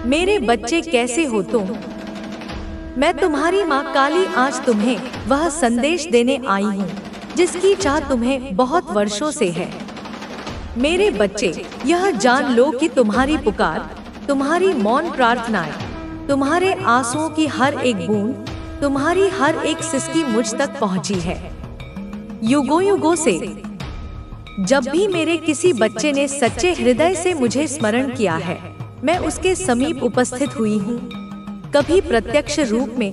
मेरे बच्चे कैसे हो तुम? मैं तुम्हारी माँ काली आज तुम्हें वह संदेश देने आई हूँ जिसकी चाह तुम्हें बहुत वर्षों से है। मेरे बच्चे, यह जान लो कि तुम्हारी पुकार, तुम्हारी मौन प्रार्थनाएं, तुम्हारे आंसुओं की हर एक बूंद, तुम्हारी हर एक सिसकी मुझ तक पहुँची है। युगों युगों से जब भी मेरे किसी बच्चे ने सच्चे हृदय से मुझे स्मरण किया है, मैं उसके समीप उपस्थित हुई हूँ। कभी प्रत्यक्ष रूप में,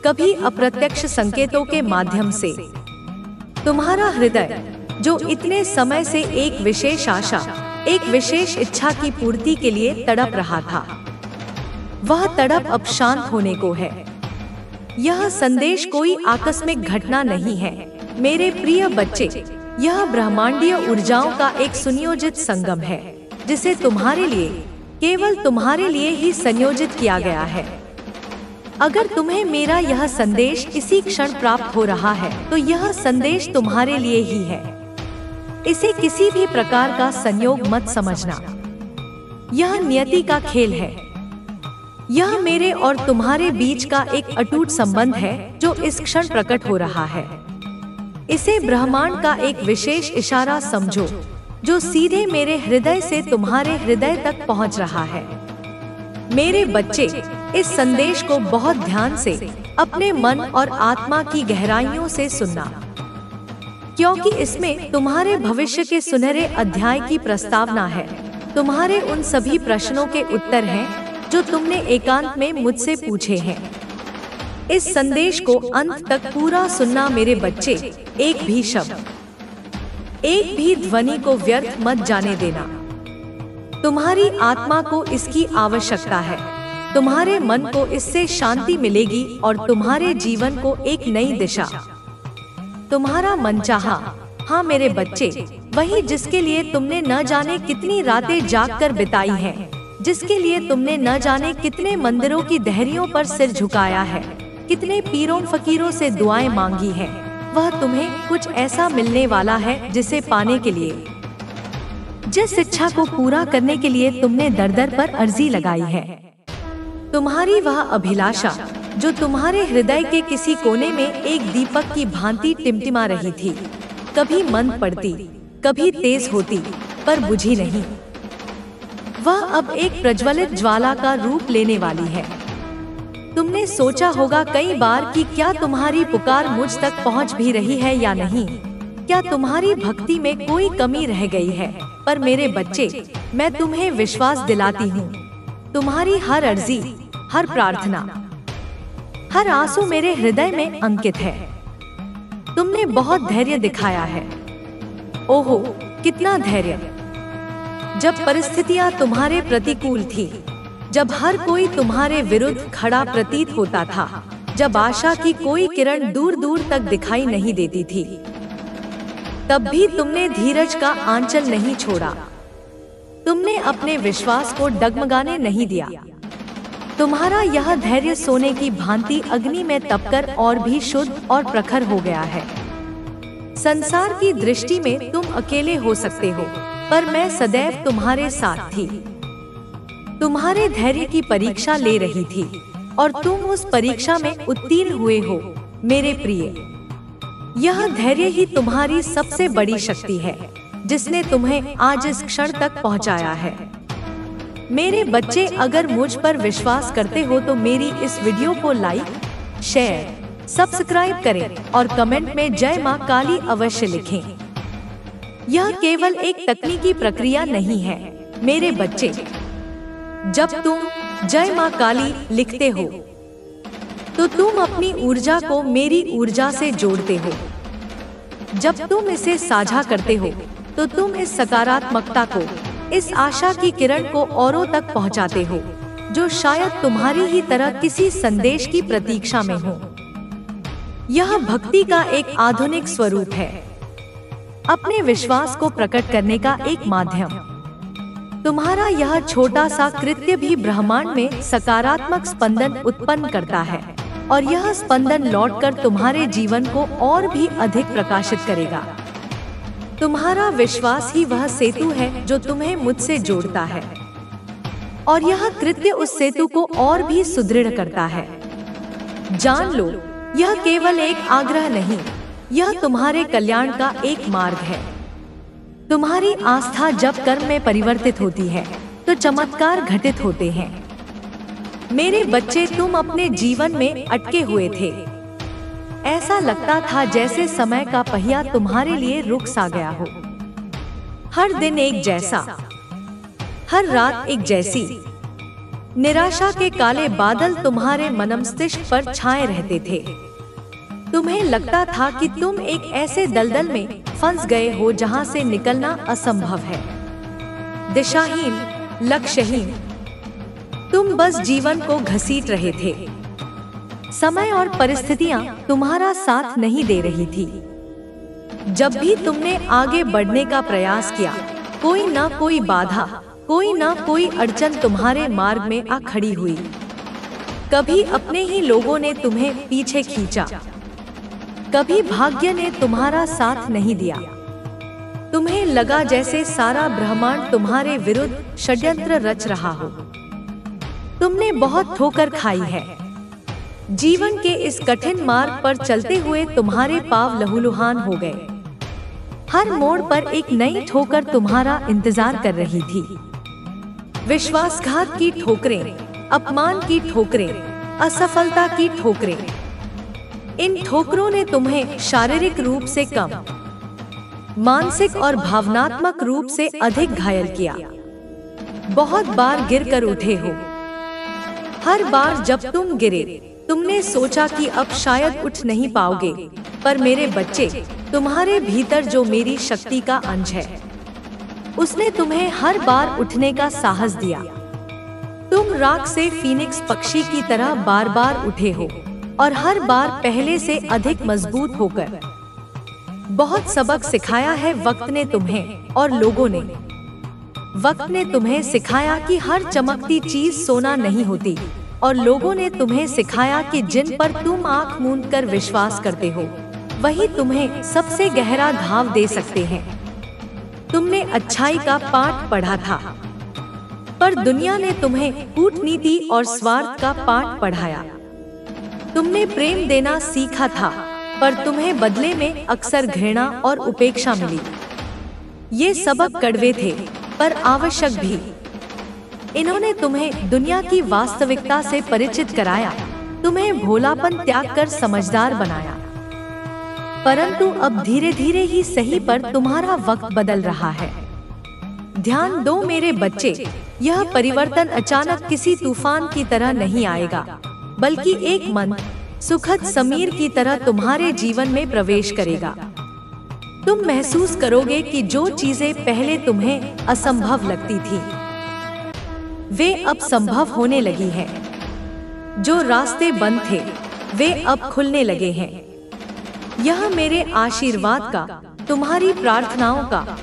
कभी अप्रत्यक्ष संकेतों के माध्यम से। तुम्हारा हृदय जो इतने समय से एक विशेष आशा, एक विशेष इच्छा की पूर्ति के लिए तड़प रहा था, वह तड़प अब शांत होने को है। यह संदेश कोई आकस्मिक घटना नहीं है मेरे प्रिय बच्चे, यह ब्रह्मांडीय ऊर्जाओं का एक सुनियोजित संगम है जिसे तुम्हारे लिए, केवल तुम्हारे लिए ही संयोजित किया गया है। अगर तुम्हें मेरा यह संदेश इसी क्षण प्राप्त हो रहा है तो यह संदेश तुम्हारे लिए ही है। इसे किसी भी प्रकार का संयोग मत समझना। यह नियति का खेल है। यह मेरे और तुम्हारे बीच का एक अटूट संबंध है जो इस क्षण प्रकट हो रहा है। इसे ब्रह्मांड का एक विशेष इशारा समझो जो सीधे मेरे हृदय से तुम्हारे हृदय तक पहुंच रहा है। मेरे बच्चे, इस संदेश को बहुत ध्यान से अपने मन और आत्मा की गहराइयों से सुनना, क्योंकि इसमें तुम्हारे भविष्य के सुनहरे अध्याय की प्रस्तावना है। तुम्हारे उन सभी प्रश्नों के उत्तर हैं जो तुमने एकांत में मुझसे पूछे हैं। इस संदेश को अंत तक पूरा सुनना मेरे बच्चे। एक भी शब्द, एक भी ध्वनि को व्यर्थ मत जाने देना। तुम्हारी आत्मा को इसकी आवश्यकता है। तुम्हारे मन को इससे शांति मिलेगी और तुम्हारे जीवन को एक नई दिशा। तुम्हारा मनचाहा, हाँ मेरे बच्चे, वही जिसके लिए तुमने न जाने कितनी रातें जागकर बिताई हैं, जिसके लिए तुमने न जाने कितने मंदिरों की दहरियों पर सिर झुकाया है, कितने पीरों फकीरों से दुआएं मांगी हैं, वह तुम्हें कुछ ऐसा मिलने वाला है जिसे पाने के लिए, जिस इच्छा को पूरा करने के लिए तुमने दर दर पर अर्जी लगाई है। तुम्हारी वह अभिलाषा जो तुम्हारे हृदय के किसी कोने में एक दीपक की भांति टिमटिमा रही थी, कभी मंद पड़ती, कभी तेज होती, पर बुझी नहीं, वह अब एक प्रज्वलित ज्वाला का रूप लेने वाली है। तुमने सोचा होगा कई बार कि क्या तुम्हारी पुकार मुझ तक पहुंच भी रही है या नहीं, क्या तुम्हारी भक्ति में कोई कमी रह गई है। पर मेरे बच्चे, मैं तुम्हें विश्वास दिलाती हूँ, तुम्हारी हर अर्जी, हर प्रार्थना, हर आंसू मेरे हृदय में अंकित है। तुमने बहुत धैर्य दिखाया है। ओहो, कितना धैर्य! जब परिस्थितियां तुम्हारे प्रतिकूल थी, जब हर कोई तुम्हारे विरुद्ध खड़ा प्रतीत होता था, जब आशा की कोई किरण दूर दूर तक दिखाई नहीं देती थी, तब भी तुमने धीरज का आंचल नहीं छोड़ा। तुमने अपने विश्वास को डगमगाने नहीं दिया। तुम्हारा यह धैर्य सोने की भांति अग्नि में तपकर और भी शुद्ध और प्रखर हो गया है। संसार की दृष्टि में तुम अकेले हो सकते हो, पर मैं सदैव तुम्हारे साथ थी। तुम्हारे धैर्य की परीक्षा ले रही थी और तुम उस परीक्षा में उत्तीर्ण हुए हो मेरे प्रिय। यह धैर्य ही तुम्हारी सबसे बड़ी शक्ति है जिसने तुम्हें आज इस क्षण तक पहुंचाया है। मेरे बच्चे, अगर मुझ पर विश्वास करते हो तो मेरी इस वीडियो को लाइक, शेयर, सब्सक्राइब करें और कमेंट में जय मां काली अवश्य लिखें। यह केवल एक तकनीकी प्रक्रिया नहीं है मेरे बच्चे। जब तुम जय मां काली लिखते हो तो तुम अपनी ऊर्जा को मेरी ऊर्जा से जोड़ते हो। जब तुम इसे साझा करते हो तो तुम इस सकारात्मकता को, इस आशा की किरण को औरों तक पहुंचाते हो जो शायद तुम्हारी ही तरह किसी संदेश की प्रतीक्षा में हो। यह भक्ति का एक आधुनिक स्वरूप है, अपने विश्वास को प्रकट करने का एक माध्यम। तुम्हारा यह छोटा सा कृत्य भी ब्रह्मांड में सकारात्मक स्पंदन उत्पन्न करता है और यह स्पंदन लौटकर तुम्हारे जीवन को और भी अधिक प्रकाशित करेगा। तुम्हारा विश्वास ही वह सेतु है जो तुम्हें मुझसे जोड़ता है और यह कृत्य उस सेतु को और भी सुदृढ़ करता है। जान लो, यह केवल एक आग्रह नहीं, यह तुम्हारे कल्याण का एक मार्ग है। तुम्हारी आस्था जब कर्म में परिवर्तित होती है तो चमत्कार घटित होते हैं। मेरे बच्चे, तुम अपने जीवन में अटके हुए थे। ऐसा लगता था जैसे समय का पहिया तुम्हारे लिए रुक सा गया हो। हर दिन एक जैसा, हर रात एक जैसी। निराशा के काले बादल तुम्हारे मनमस्तिष्क पर छाए रहते थे। तुम्हें लगता था कि तुम एक ऐसे दलदल में फंस गए हो जहां से निकलना असंभव है। दिशाहीन, लक्ष्यहीन, तुम बस जीवन को घसीट रहे थे। समय और परिस्थितियां तुम्हारा साथ नहीं दे रही थी। जब भी तुमने आगे बढ़ने का प्रयास किया, कोई ना कोई बाधा, कोई ना कोई अड़चन तुम्हारे मार्ग में आ खड़ी हुई। कभी अपने ही लोगों ने तुम्हें पीछे खींचा, कभी भाग्य ने तुम्हारा साथ नहीं दिया। तुम्हें लगा जैसे सारा ब्रह्मांड तुम्हारे विरुद्ध षड्यंत्र रच रहा हो। तुमने बहुत ठोकर खाई है। जीवन के इस कठिन मार्ग पर चलते हुए तुम्हारे पांव लहूलुहान हो गए। हर मोड़ पर एक नई ठोकर तुम्हारा इंतजार कर रही थी। विश्वासघात की ठोकरें, अपमान की ठोकरें, असफलता की ठोकरें। इन ठोकरों ने तुम्हें शारीरिक रूप से कम, मानसिक और भावनात्मक रूप से अधिक घायल किया। बहुत बार गिरकर उठे हो। हर बार जब तुम गिरे, तुमने सोचा कि अब शायद उठ नहीं पाओगे, पर मेरे बच्चे, तुम्हारे भीतर जो मेरी शक्ति का अंश है, उसने तुम्हें हर बार उठने का साहस दिया। तुम राख से फीनिक्स पक्षी की तरह बार बार उठे हो, और हर बार पहले से अधिक मजबूत होकर। बहुत सबक सिखाया है वक्त ने तुम्हें और लोगों ने। वक्त ने तुम्हें सिखाया कि हर चमकती चीज सोना नहीं होती, और लोगों ने तुम्हें सिखाया कि जिन पर तुम आंख मूंद कर विश्वास करते हो, वही तुम्हें सबसे गहरा घाव दे सकते हैं। तुमने अच्छाई का पाठ पढ़ा था, पर दुनिया ने तुम्हें कूटनीति और स्वार्थ का पाठ पढ़ाया। तुमने प्रेम देना सीखा था, पर तुम्हें बदले में अक्सर घृणा और उपेक्षा मिली। ये सबक कड़वे थे, पर आवश्यक भी। इन्होंने तुम्हें दुनिया की वास्तविकता से परिचित कराया, तुम्हें भोलापन त्याग कर समझदार बनाया। परंतु अब धीरे धीरे ही सही पर तुम्हारा वक्त बदल रहा है। ध्यान दो मेरे बच्चे, यह परिवर्तन अचानक किसी तूफान की तरह नहीं आएगा, बल्कि एक मंद, सुखद समीर की तरह तुम्हारे जीवन में प्रवेश करेगा। तुम महसूस करोगे कि जो चीजें पहले तुम्हें असंभव लगती थी, वे अब संभव होने लगी हैं। जो रास्ते बंद थे, वे अब खुलने लगे हैं। यह मेरे आशीर्वाद का, तुम्हारी प्रार्थनाओं का,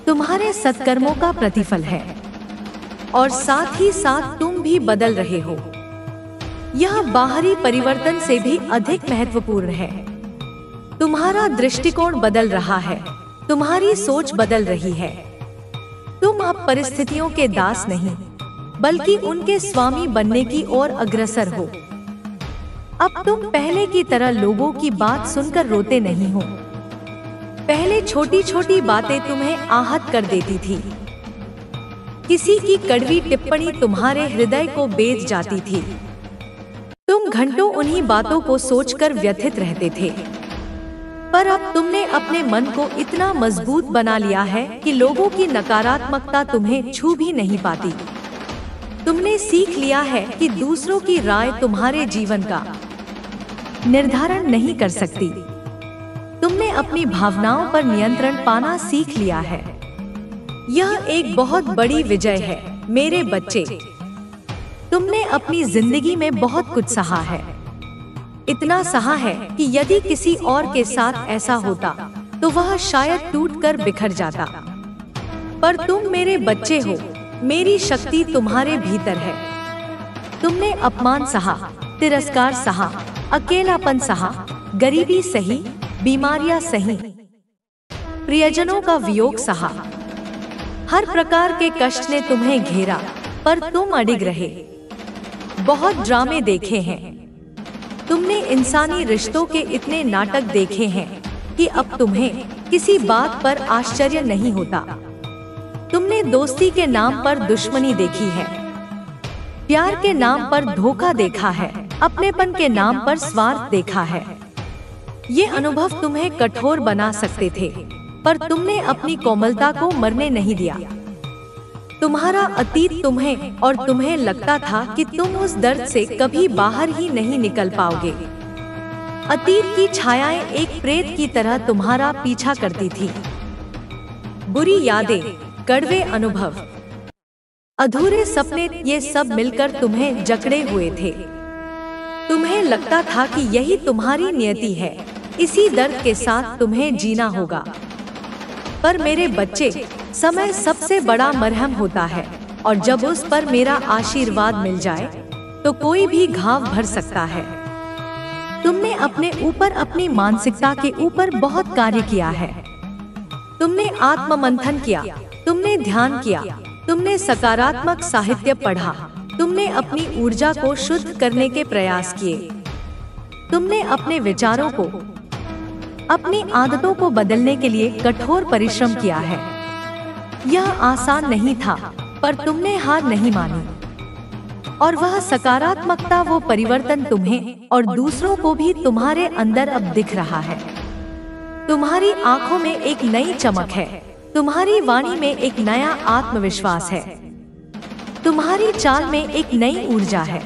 तुम्हारे सत्कर्मों का प्रतिफल है। और साथ ही साथ तुम भी बदल रहे हो। यह बाहरी परिवर्तन से भी अधिक महत्वपूर्ण है। तुम्हारा दृष्टिकोण बदल रहा है, तुम्हारी सोच बदल रही है। तुम अब परिस्थितियों के दास नहीं, बल्कि उनके स्वामी बनने की ओर अग्रसर हो। अब तुम पहले की तरह लोगों की बात सुनकर रोते नहीं हो। पहले छोटी छोटी बातें तुम्हें आहत कर देती थी। किसी की कड़वी टिप्पणी तुम्हारे हृदय को बेच जाती थी। तुम घंटों उन्हीं बातों को सोचकर व्यथित रहते थे। पर अब तुमने अपने मन को इतना मजबूत बना लिया है कि लोगों की नकारात्मकता तुम्हें छू भी नहीं पाती। तुमने सीख लिया है कि दूसरों की राय तुम्हारे जीवन का निर्धारण नहीं कर सकती। तुमने अपनी भावनाओं पर नियंत्रण पाना सीख लिया है। यह एक बहुत बड़ी विजय है मेरे बच्चे। तुमने अपनी जिंदगी में बहुत कुछ सहा है। इतना सहा है कि यदि किसी और के साथ ऐसा होता तो वह शायद टूटकर बिखर जाता। पर तुम मेरे बच्चे हो, मेरी शक्ति तुम्हारे भीतर है। तुमने अपमान सहा, तिरस्कार सहा, अकेलापन सहा, गरीबी सही, बीमारियां सही, प्रियजनों का वियोग सहा। हर प्रकार के कष्ट ने तुम्हें घेरा, पर तुम अडिग रहे। बहुत ड्रामे देखे हैं तुमने, इंसानी रिश्तों के इतने नाटक देखे हैं कि अब तुम्हें किसी बात पर आश्चर्य नहीं होता। तुमने दोस्ती के नाम पर दुश्मनी देखी है, प्यार के नाम पर धोखा देखा है, अपनेपन के नाम पर स्वार्थ देखा है। ये अनुभव तुम्हें कठोर बना सकते थे, पर तुमने अपनी कोमलता को मरने नहीं दिया। तुम्हारा अतीत तुम्हें लगता था कि तुम उस दर्द से कभी बाहर ही नहीं निकल पाओगे। अतीत की छायाएं एक प्रेत की तरह तुम्हारा पीछा करती थी। बुरी यादें, कड़वे अनुभव, अधूरे सपने, ये सब मिलकर तुम्हें जकड़े हुए थे। तुम्हें लगता था कि यही तुम्हारी नियति है, इसी दर्द के साथ तुम्हें जीना होगा। पर मेरे बच्चे, समय सबसे बड़ा मरहम होता है, और जब उस पर मेरा आशीर्वाद मिल जाए तो कोई भी घाव भर सकता है। तुमने अपने ऊपर, अपनी मानसिकता के ऊपर बहुत कार्य किया है। तुमने आत्ममंथन किया, तुमने ध्यान किया, तुमने सकारात्मक साहित्य पढ़ा, तुमने अपनी ऊर्जा को शुद्ध करने के प्रयास किए। तुमने अपने विचारों को, अपनी आदतों को बदलने के लिए कठोर परिश्रम किया है। यह आसान नहीं था, पर तुमने हार नहीं मानी। और वह सकारात्मकता, वो परिवर्तन तुम्हें और दूसरों को भी तुम्हारे अंदर अब दिख रहा है। तुम्हारी आंखों में एक नई चमक है, तुम्हारी वाणी में एक नया आत्मविश्वास है, तुम्हारी चाल में एक नई ऊर्जा है।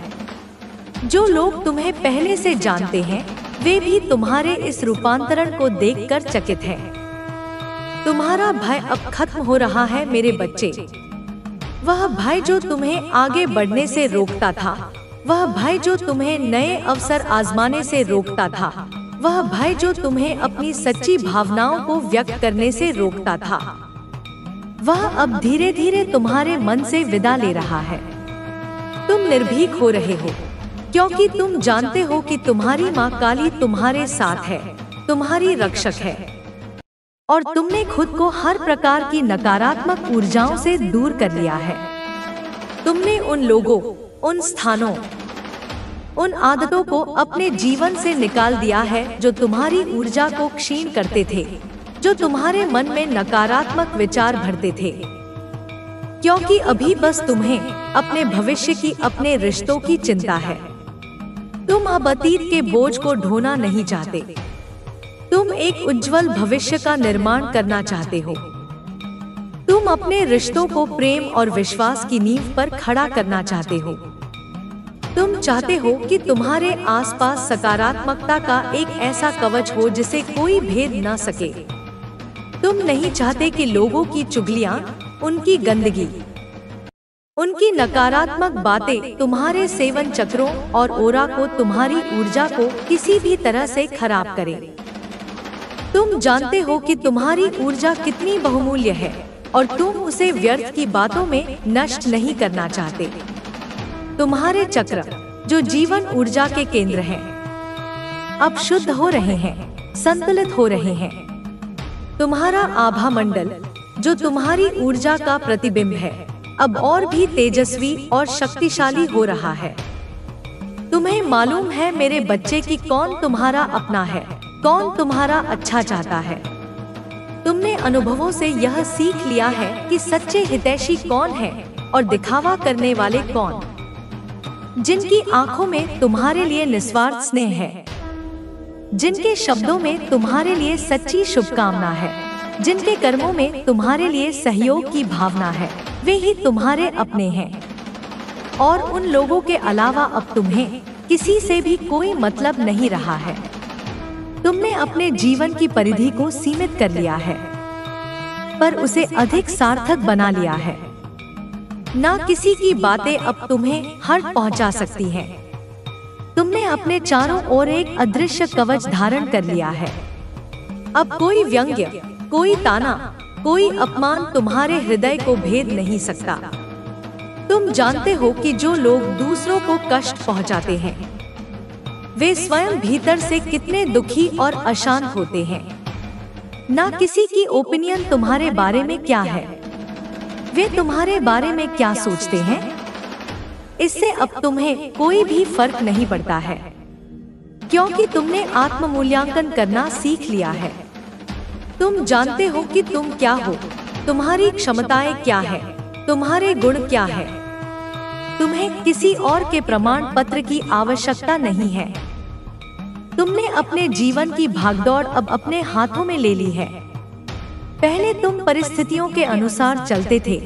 जो लोग तुम्हें पहले से जानते हैं वे भी तुम्हारे इस रूपांतरण को देखकर चकित हैं। तुम्हारा भय अब खत्म हो रहा है मेरे बच्चे। वह भय जो तुम्हें आगे बढ़ने से रोकता था, वह भय जो तुम्हें नए अवसर आजमाने से रोकता था, वह भय जो तुम्हें अपनी सच्ची भावनाओं को व्यक्त करने से रोकता था, वह अब धीरे धीरे तुम्हारे मन से विदा ले रहा है। तुम निर्भीक हो रहे हो, क्योंकि तुम जानते हो कि तुम्हारी माँ काली तुम्हारे साथ है, तुम्हारी रक्षक है। और तुमने खुद को हर प्रकार की नकारात्मक ऊर्जाओं से दूर कर लिया है। तुमने उन लोगों, उन स्थानों, उन आदतों को अपने जीवन से निकाल दिया है जो तुम्हारी ऊर्जा को क्षीण करते थे, जो तुम्हारे मन में नकारात्मक विचार भरते थे। क्योंकि अभी बस तुम्हें अपने भविष्य की, अपने रिश्तों की चिंता है। तुम अब अतीत के बोझ को ढोना नहीं चाहते। तुम एक उज्जवल भविष्य का निर्माण करना चाहते हो। तुम अपने रिश्तों को प्रेम और विश्वास की नींव पर खड़ा करना चाहते हो। तुम चाहते हो कि तुम्हारे आसपास सकारात्मकता का एक ऐसा कवच हो जिसे कोई भेद न सके। तुम नहीं चाहते कि लोगों की चुगलियां, उनकी गंदगी, उनकी नकारात्मक बातें तुम्हारे सेवन चक्रों और ओरा को, तुम्हारी ऊर्जा को किसी भी तरह से खराब करें। तुम जानते हो कि तुम्हारी ऊर्जा कितनी बहुमूल्य है और तुम उसे व्यर्थ की बातों में नष्ट नहीं करना चाहते। तुम्हारे चक्र, जो जीवन ऊर्जा के केंद्र हैं, अब शुद्ध हो रहे हैं, संतुलित हो रहे हैं। तुम्हारा आभा मंडल, जो तुम्हारी ऊर्जा का प्रतिबिंब है, अब और भी तेजस्वी और शक्तिशाली हो रहा है। तुम्हें मालूम है मेरे बच्चे कि कौन तुम्हारा अपना है, कौन तुम्हारा अच्छा चाहता है। तुमने अनुभवों से यह सीख लिया है कि सच्चे हितैषी कौन है और दिखावा करने वाले कौन। जिनकी आंखों में तुम्हारे लिए निस्वार्थ स्नेह है, जिनके शब्दों में तुम्हारे लिए सच्ची शुभकामना है, जिनके कर्मों में तुम्हारे लिए सहयोग की भावना है, वे ही तुम्हारे अपने हैं। और उन लोगों के अलावा अब तुम्हें किसी से भी कोई मतलब नहीं रहा है। तुमने अपने जीवन की परिधि को सीमित कर लिया है, पर उसे अधिक सार्थक बना लिया है। ना किसी की बातें अब तुम्हें हर्ट पहुंचा सकती हैं। तुमने अपने चारों ओर एक अदृश्य कवच धारण कर लिया है। अब कोई व्यंग्य, कोई ताना, कोई अपमान तुम्हारे हृदय को भेद नहीं सकता। तुम जानते हो कि जो लोग दूसरों को कष्ट पहुंचाते हैं, वे स्वयं भीतर से कितने दुखी और अशांत होते हैं। ना किसी की ओपिनियन तुम्हारे बारे में क्या है, वे तुम्हारे बारे में क्या सोचते हैं, इससे अब तुम्हें कोई भी फर्क नहीं पड़ता है, क्योंकि तुमने आत्म मूल्यांकन करना सीख लिया है। तुम जानते हो कि तुम क्या हो, तुम्हारी क्षमताएं क्या है, तुम्हारे गुण क्या है। तुम्हें किसी और के प्रमाण पत्र की आवश्यकता नहीं है। तुमने अपने जीवन की भागदौड़ अब अपने हाथों में ले ली है। पहले तुम परिस्थितियों के अनुसार चलते थे,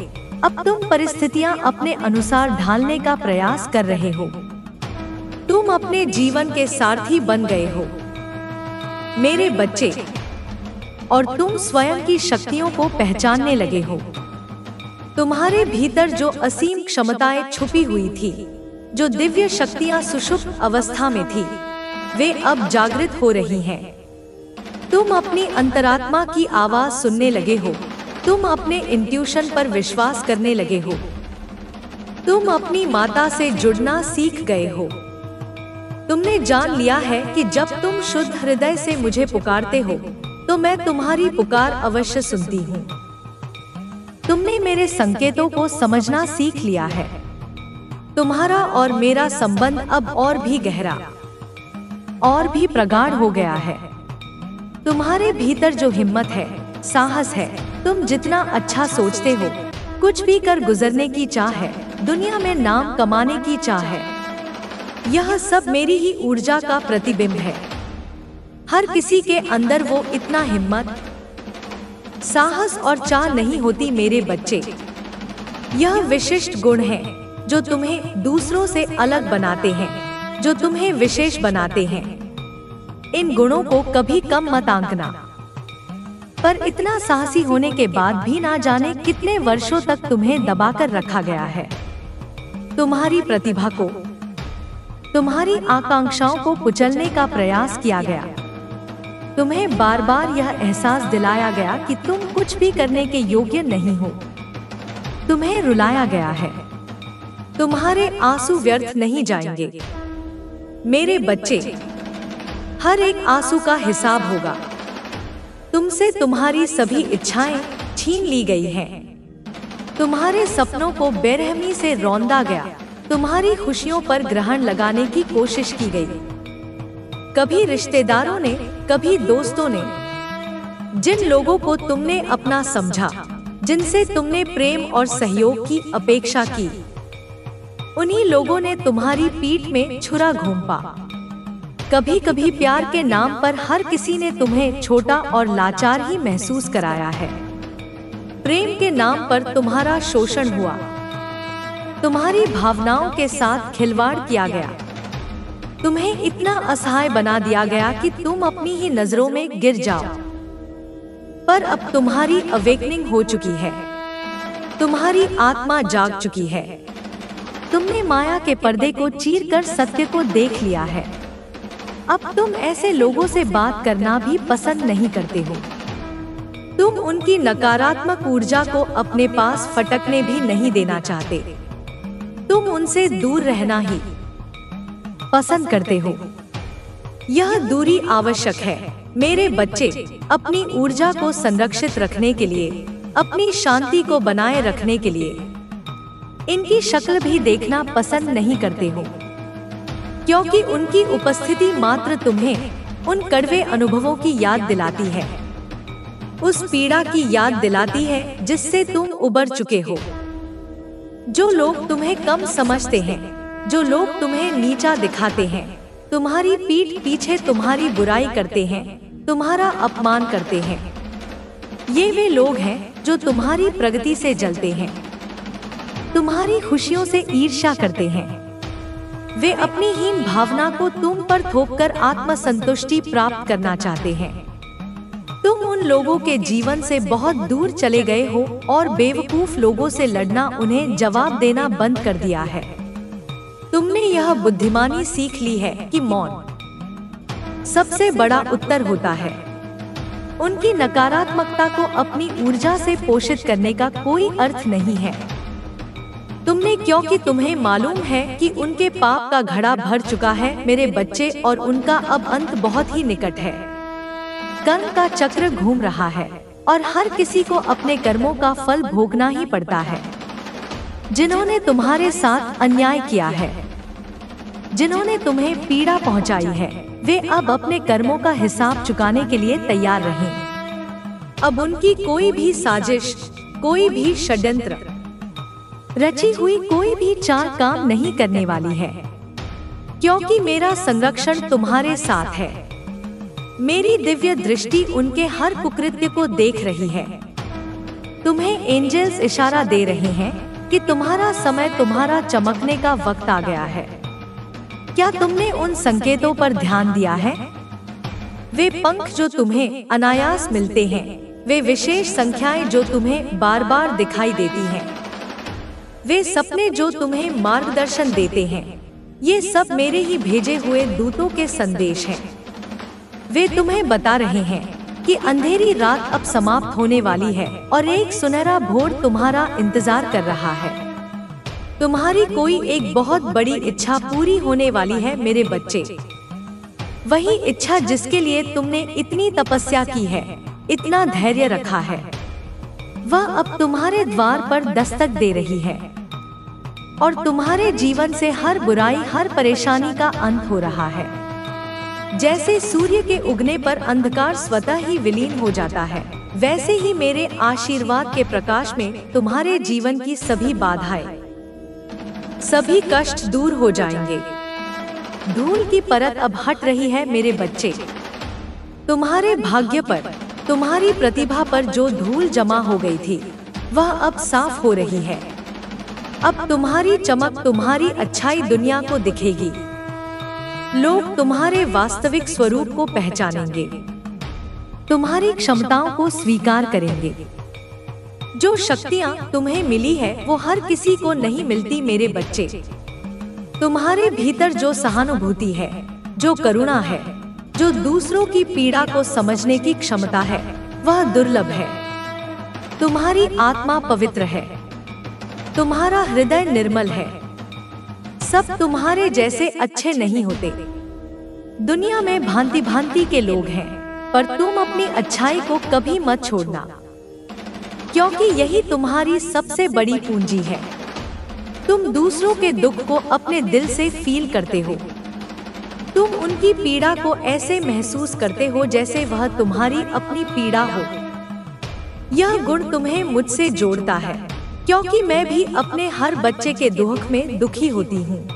अब तुम परिस्थितियां अपने अनुसार ढालने का प्रयास कर रहे हो। तुम अपने जीवन के सारथी बन गए हो मेरे बच्चे, और तुम स्वयं की शक्तियों को पहचानने लगे हो। तुम्हारे भीतर जो असीम क्षमताएं छुपी हुई थी, जो दिव्य शक्तियां सुषुप्त अवस्था में थी, वे अब जागृत हो रही हैं। तुम अपनी अंतरात्मा की आवाज सुनने लगे हो। तुम अपने इंट्यूशन पर विश्वास करने लगे हो। तुम अपनी माता से जुड़ना सीख गए हो। तुमने जान लिया है कि जब तुम शुद्ध हृदय से मुझे पुकारते हो, तो मैं तुम्हारी पुकार अवश्य सुनती हूँ। तुमने मेरे संकेतों को समझना सीख लिया है। तुम्हारा और मेरा संबंध अब और भी गहरा और भी प्रगाढ़ हो गया है। तुम्हारे भीतर जो हिम्मत है, साहस है, तुम जितना अच्छा सोचते हो, कुछ भी कर गुजरने की चाह है, दुनिया में नाम कमाने की चाह है, यह सब मेरी ही ऊर्जा का प्रतिबिंब है। हर किसी के अंदर वो इतना हिम्मत, साहस और चाह नहीं होती मेरे बच्चे। यह विशिष्ट गुण है जो तुम्हें दूसरों से अलग बनाते हैं, जो तुम्हें विशेष बनाते हैं। इन गुणों को कभी कम मत आंकना। पर इतना साहसी होने के बाद भी ना जाने कितने वर्षों तक तुम्हें दबाकर रखा गया है। तुम्हारी प्रतिभा को, तुम्हारी आकांक्षाओं को कुचलने का प्रयास किया गया। तुम्हें बार बार यह एहसास दिलाया गया कि तुम कुछ भी करने के योग्य नहीं हो। तुम्हें रुलाया गया है। तुम्हारे आंसू व्यर्थ नहीं जाएंगे मेरे बच्चे। हर एक आंसू का हिसाब होगा। तुमसे तुम्हारी सभी इच्छाएं छीन ली गई हैं। तुम्हारे सपनों को बेरहमी से रौंदा गया। तुम्हारी खुशियों पर ग्रहण लगाने की कोशिश की गई। कभी रिश्तेदारों ने, कभी दोस्तों ने, जिन लोगों को तुमने अपना समझा, जिनसे तुमने प्रेम और सहयोग की अपेक्षा की, उन्हीं लोगों ने तुम्हारी पीठ में छुरा घोंपा। कभी कभी प्यार के नाम पर हर किसी ने तुम्हें छोटा और लाचार ही महसूस कराया है। प्रेम के नाम पर तुम्हारा शोषण हुआ। तुम्हारी भावनाओं के साथ खिलवाड़ किया गया। तुम्हें इतना असहाय बना दिया गया कि तुम अपनी ही नजरों में गिर जाओ। पर अब तुम्हारी अवेकनिंग हो चुकी है। तुम्हारी आत्मा जाग चुकी है। तुमने माया के पर्दे को चीरकर सत्य को देख लिया है। अब तुम ऐसे लोगों से बात करना भी पसंद नहीं करते हो। तुम उनकी नकारात्मक ऊर्जा को अपने पास फटकने भी नहीं देना चाहते। तुम उनसे दूर रहना ही पसंद करते हो। यह दूरी आवश्यक है मेरे बच्चे। अपनी ऊर्जा को संरक्षित रखने के लिए, अपनी शांति को बनाए रखने के लिए इनकी शक्ल भी देखना पसंद नहीं करते हो, क्योंकि उनकी उपस्थिति मात्र तुम्हें उन कड़वे अनुभवों की याद दिलाती है, उस पीड़ा की याद दिलाती है जिससे तुम उबर चुके हो। जो लोग तुम्हें कम समझते हैं, जो लोग तुम्हें नीचा दिखाते हैं, तुम्हारी पीठ पीछे तुम्हारी बुराई करते हैं, तुम्हारा अपमान करते हैं, ये वे लोग हैं जो तुम्हारी प्रगति से जलते हैं, तुम्हारी खुशियों से ईर्ष्या करते हैं। वे अपनी हीन भावना को तुम पर थोपकर आत्मसंतुष्टि प्राप्त करना चाहते हैं। तुम उन लोगों के जीवन से बहुत दूर चले गए हो और बेवकूफ लोगों से लड़ना, उन्हें जवाब देना बंद कर दिया है। तुमने यह बुद्धिमानी सीख ली है कि मौन सबसे बड़ा उत्तर होता है। उनकी नकारात्मकता को अपनी ऊर्जा से पोषित करने का कोई अर्थ नहीं है। तुमने, क्योंकि तुम्हें मालूम है कि उनके पाप का घड़ा भर चुका है मेरे बच्चे, और उनका अब अंत बहुत ही निकट है। कर्म का चक्र घूम रहा है और हर किसी को अपने कर्मों का फल भोगना ही पड़ता है। जिन्होंने तुम्हारे साथ अन्याय किया है, जिन्होंने तुम्हें पीड़ा पहुंचाई है, वे अब अपने कर्मों का हिसाब चुकाने के लिए तैयार रहें। अब उनकी कोई भी साजिश, कोई भी षड्यंत्र, रची हुई कोई भी चाल काम नहीं करने वाली है, क्योंकि मेरा संरक्षण तुम्हारे साथ है। मेरी दिव्य दृष्टि उनके हर कुकृत्य को देख रही है। तुम्हें एंजल्स इशारा दे रहे हैं कि तुम्हारा समय, तुम्हारा चमकने का वक्त आ गया है। क्या तुमने उन संकेतों पर ध्यान दिया है? वे पंख जो तुम्हें अनायास मिलते हैं, वे विशेष संख्याएं जो तुम्हें बार बार दिखाई देती हैं, वे सपने जो तुम्हें मार्गदर्शन देते हैं, ये सब मेरे ही भेजे हुए दूतों के संदेश हैं। वे तुम्हें बता रहे हैं कि अंधेरी रात अब समाप्त होने वाली है और एक सुनहरा भोर तुम्हारा इंतजार कर रहा है। तुम्हारी कोई एक बहुत बड़ी इच्छा पूरी होने वाली है मेरे बच्चे। वही इच्छा जिसके लिए तुमने इतनी तपस्या की है, इतना धैर्य रखा है, वह अब तुम्हारे द्वार पर दस्तक दे रही है और तुम्हारे जीवन से हर बुराई, हर परेशानी का अंत हो रहा है। जैसे सूर्य के उगने पर अंधकार स्वतः ही विलीन हो जाता है, वैसे ही मेरे आशीर्वाद के प्रकाश में तुम्हारे जीवन की सभी बाधाएं, सभी कष्ट दूर हो जाएंगे। धूल की परत अब हट रही है मेरे बच्चे। तुम्हारे भाग्य पर, तुम्हारी प्रतिभा पर जो धूल जमा हो गई थी, वह अब साफ हो रही है। अब तुम्हारी चमक, तुम्हारी अच्छाई दुनिया को दिखेगी। लोग तुम्हारे वास्तविक स्वरूप को पहचानेंगे, तुम्हारी क्षमताओं को स्वीकार करेंगे। जो शक्तियां तुम्हें मिली है वो हर किसी को नहीं मिलती मेरे बच्चे। तुम्हारे भीतर जो सहानुभूति है, जो करुणा है, जो दूसरों की पीड़ा को समझने की क्षमता है, वह दुर्लभ है। तुम्हारी आत्मा पवित्र है, तुम्हारा हृदय निर्मल है। सब तुम्हारे जैसे अच्छे नहीं होते। दुनिया में भांति भांति के लोग हैं, पर तुम अपनी अच्छाई को कभी मत छोड़ना, क्योंकि यही तुम्हारी सबसे बड़ी पूंजी है। तुम दूसरों के दुख को अपने दिल से फील करते हो। तुम उनकी पीड़ा को ऐसे महसूस करते हो जैसे वह तुम्हारी अपनी पीड़ा हो। यह गुण तुम्हें मुझसे जोड़ता है, क्योंकि मैं भी अपने हर बच्चे के दुख में दुखी होती हूँ।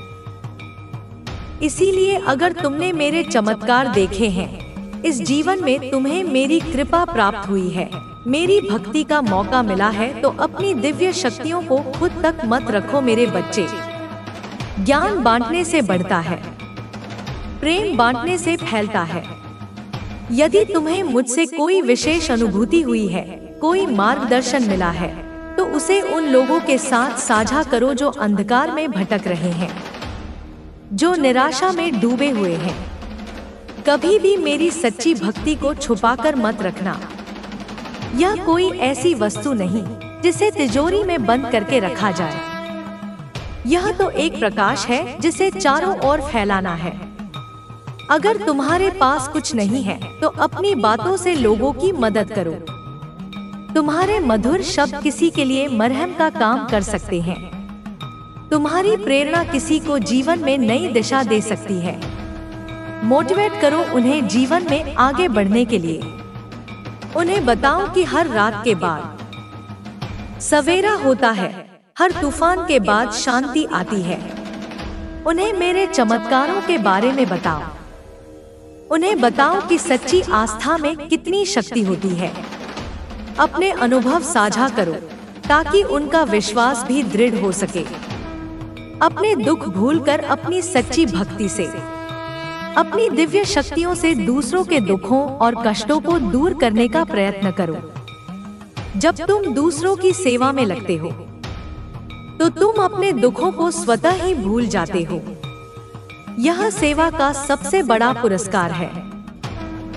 इसीलिए अगर तुमने मेरे चमत्कार देखे हैं, इस जीवन में तुम्हें मेरी कृपा प्राप्त हुई है, मेरी भक्ति का मौका मिला है, तो अपनी दिव्य शक्तियों को खुद तक मत रखो मेरे बच्चे। ज्ञान बांटने से बढ़ता है, प्रेम बांटने से फैलता है। यदि तुम्हें मुझसे कोई विशेष अनुभूति हुई है, कोई मार्गदर्शन मिला है, तो उसे उन लोगों के साथ साझा करो जो अंधकार में भटक रहे हैं, जो निराशा में डूबे हुए हैं। कभी भी मेरी सच्ची भक्ति को छुपाकर मत रखना। यह कोई ऐसी वस्तु नहीं जिसे तिजोरी में बंद करके रखा जाए। यह तो एक प्रकाश है जिसे चारों ओर फैलाना है। अगर तुम्हारे पास कुछ नहीं है तो अपनी बातों से लोगों की मदद करो। तुम्हारे मधुर शब्द किसी के लिए मरहम का काम कर सकते हैं। तुम्हारी प्रेरणा किसी को जीवन में नई दिशा दे सकती है। मोटिवेट करो उन्हें जीवन में आगे बढ़ने के लिए। उन्हें बताओ कि हर रात के बाद सवेरा होता है, हर तूफान के बाद शांति आती है। उन्हें मेरे चमत्कारों के बारे में बताओ। उन्हें बताओ कि सच्ची आस्था में कितनी शक्ति होती है। अपने अनुभव साझा करो ताकि उनका विश्वास भी दृढ़ हो सके। अपने दुख भूलकर अपनी सच्ची भक्ति से, अपनी दिव्य शक्तियों से दूसरों के दुखों और कष्टों को दूर करने का प्रयत्न करो। जब तुम दूसरों की सेवा में लगते हो तो तुम अपने दुखों को स्वतः ही भूल जाते हो। यह सेवा का सबसे बड़ा पुरस्कार है।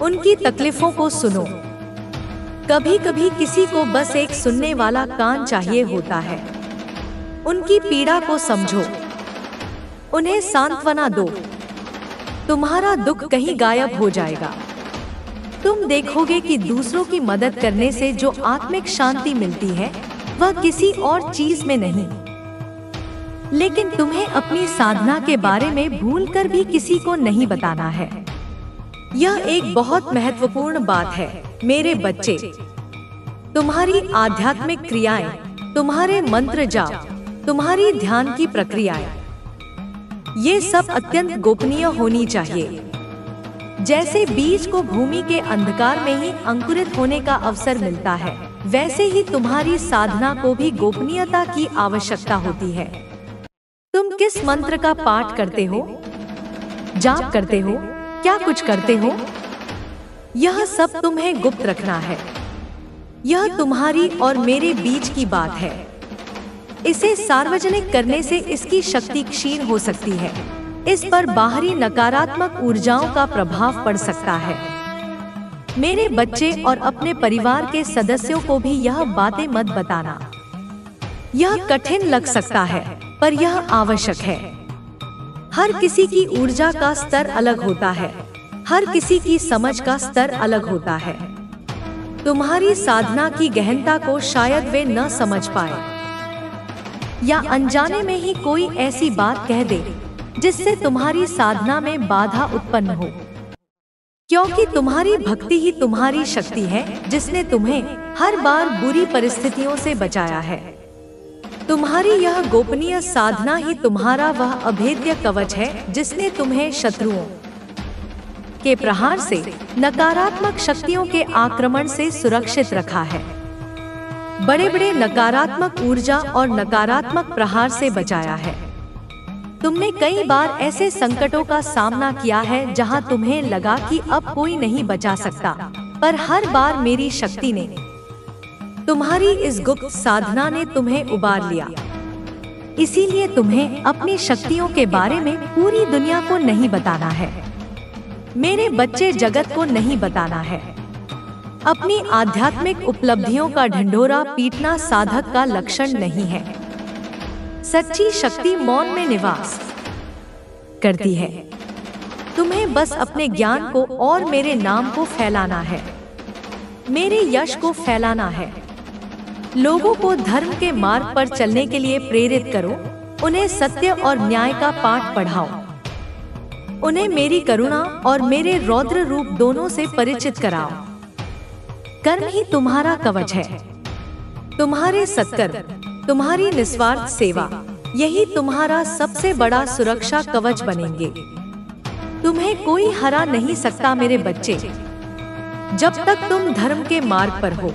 उनकी तकलीफों को सुनो। कभी कभी किसी को बस एक सुनने वाला कान चाहिए होता है। उनकी पीड़ा को समझो, उन्हें सांत्वना दो। तुम्हारा दुख कहीं गायब हो जाएगा। तुम देखोगे कि दूसरों की मदद करने से जो आत्मिक शांति मिलती है वह किसी और चीज में नहीं, लेकिन तुम्हें अपनी साधना के बारे में भूलकर भी किसी को नहीं बताना है। यह एक बहुत महत्वपूर्ण बात है मेरे बच्चे। तुम्हारी आध्यात्मिक क्रियाएं, तुम्हारे मंत्र जाप, तुम्हारी ध्यान की प्रक्रियाएं, ये सब अत्यंत गोपनीय होनी चाहिए। जैसे बीज को भूमि के अंधकार में ही अंकुरित होने का अवसर मिलता है, वैसे ही तुम्हारी साधना को भी गोपनीयता की आवश्यकता होती है। तुम किस मंत्र का पाठ करते हो, जाप करते हो, क्या कुछ करते हो, यह सब तुम्हें गुप्त रखना है। यह तुम्हारी और मेरे बीच की बात है। इसे सार्वजनिक करने से इसकी शक्ति क्षीण हो सकती है। इस पर बाहरी नकारात्मक ऊर्जाओं का प्रभाव पड़ सकता है। मेरे बच्चे और अपने परिवार के सदस्यों को भी यह बातें मत बताना। यह कठिन लग सकता है, पर यह आवश्यक है। हर किसी की ऊर्जा का स्तर अलग होता है, हर किसी की समझ का स्तर अलग होता है। तुम्हारी साधना की गहनता को शायद वे न समझ पाए, या अनजाने में ही कोई ऐसी बात कह दे जिससे तुम्हारी साधना में बाधा उत्पन्न हो। क्योंकि तुम्हारी भक्ति ही तुम्हारी शक्ति है, जिसने तुम्हें हर बार बुरी परिस्थितियों से बचाया है। तुम्हारी यह गोपनीय साधना ही तुम्हारा वह अभेद्य कवच है, जिसने तुम्हें शत्रुओं के प्रहार से, नकारात्मक शक्तियों के आक्रमण से सुरक्षित रखा है। बड़े बड़े नकारात्मक ऊर्जा और नकारात्मक प्रहार से बचाया है। तुमने कई बार ऐसे संकटों का सामना किया है जहां तुम्हें लगा कि अब कोई नहीं बचा सकता, पर हर बार मेरी शक्ति ने, तुम्हारी इस गुप्त साधना ने तुम्हें उबार लिया। इसीलिए तुम्हें अपनी शक्तियों के बारे में पूरी दुनिया को नहीं बताना है। मेरे बच्चे, जगत को नहीं बताना है। अपनी आध्यात्मिक उपलब्धियों का ढिंढोरा पीटना साधक का लक्षण नहीं है। सच्ची शक्ति मौन में निवास करती है। तुम्हें बस अपने ज्ञान को और मेरे नाम को फैलाना है, मेरे यश को फैलाना है। लोगों को धर्म के मार्ग पर चलने के लिए प्रेरित करो। उन्हें सत्य और न्याय का पाठ पढ़ाओ। उन्हें मेरी करुणा और मेरे रौद्र रूप दोनों से परिचित कराओ। कर्म ही तुम्हारा कवच है। तुम्हारे सत्कर्म, तुम्हारी निस्वार्थ सेवा, यही तुम्हारा सबसे बड़ा सुरक्षा कवच बनेंगे। तुम्हें कोई हरा नहीं सकता मेरे बच्चे, जब तक तुम धर्म के मार्ग पर हो,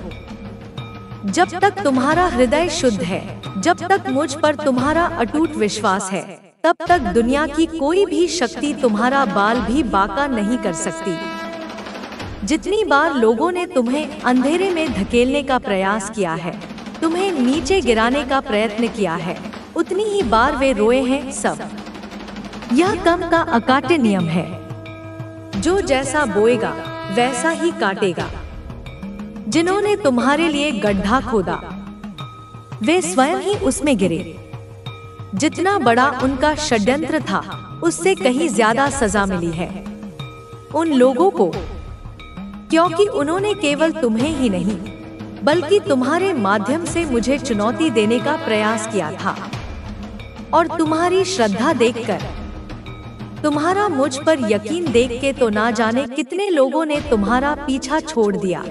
जब तक तुम्हारा हृदय शुद्ध है, जब तक मुझ पर तुम्हारा अटूट विश्वास है, तब तक दुनिया की कोई भी शक्ति तुम्हारा बाल भी बांका नहीं कर सकती। जितनी बार लोगों ने तुम्हें अंधेरे में धकेलने का प्रयास किया है, तुम्हें नीचे गिराने का प्रयत्न किया है, उतनी ही बार वे रोए हैं सब। यह कर्म का अकाट्य नियम है। जो जैसा बोएगा वैसा ही काटेगा। जिन्होंने तुम्हारे लिए गड्ढा खोदा, वे स्वयं ही उसमें गिरे। जितना बड़ा उनका षड्यंत्र था, उससे कहीं ज्यादा सजा मिली है उन लोगों को, क्योंकि उन्होंने केवल तुम्हें ही नहीं बल्कि तुम्हारे माध्यम से मुझे चुनौती देने का प्रयास किया था। और तुम्हारी श्रद्धा देखकर, तुम्हारा मुझ पर यकीन देख के तो ना जाने कितने लोगों ने तुम्हारा पीछा छोड़ दिया।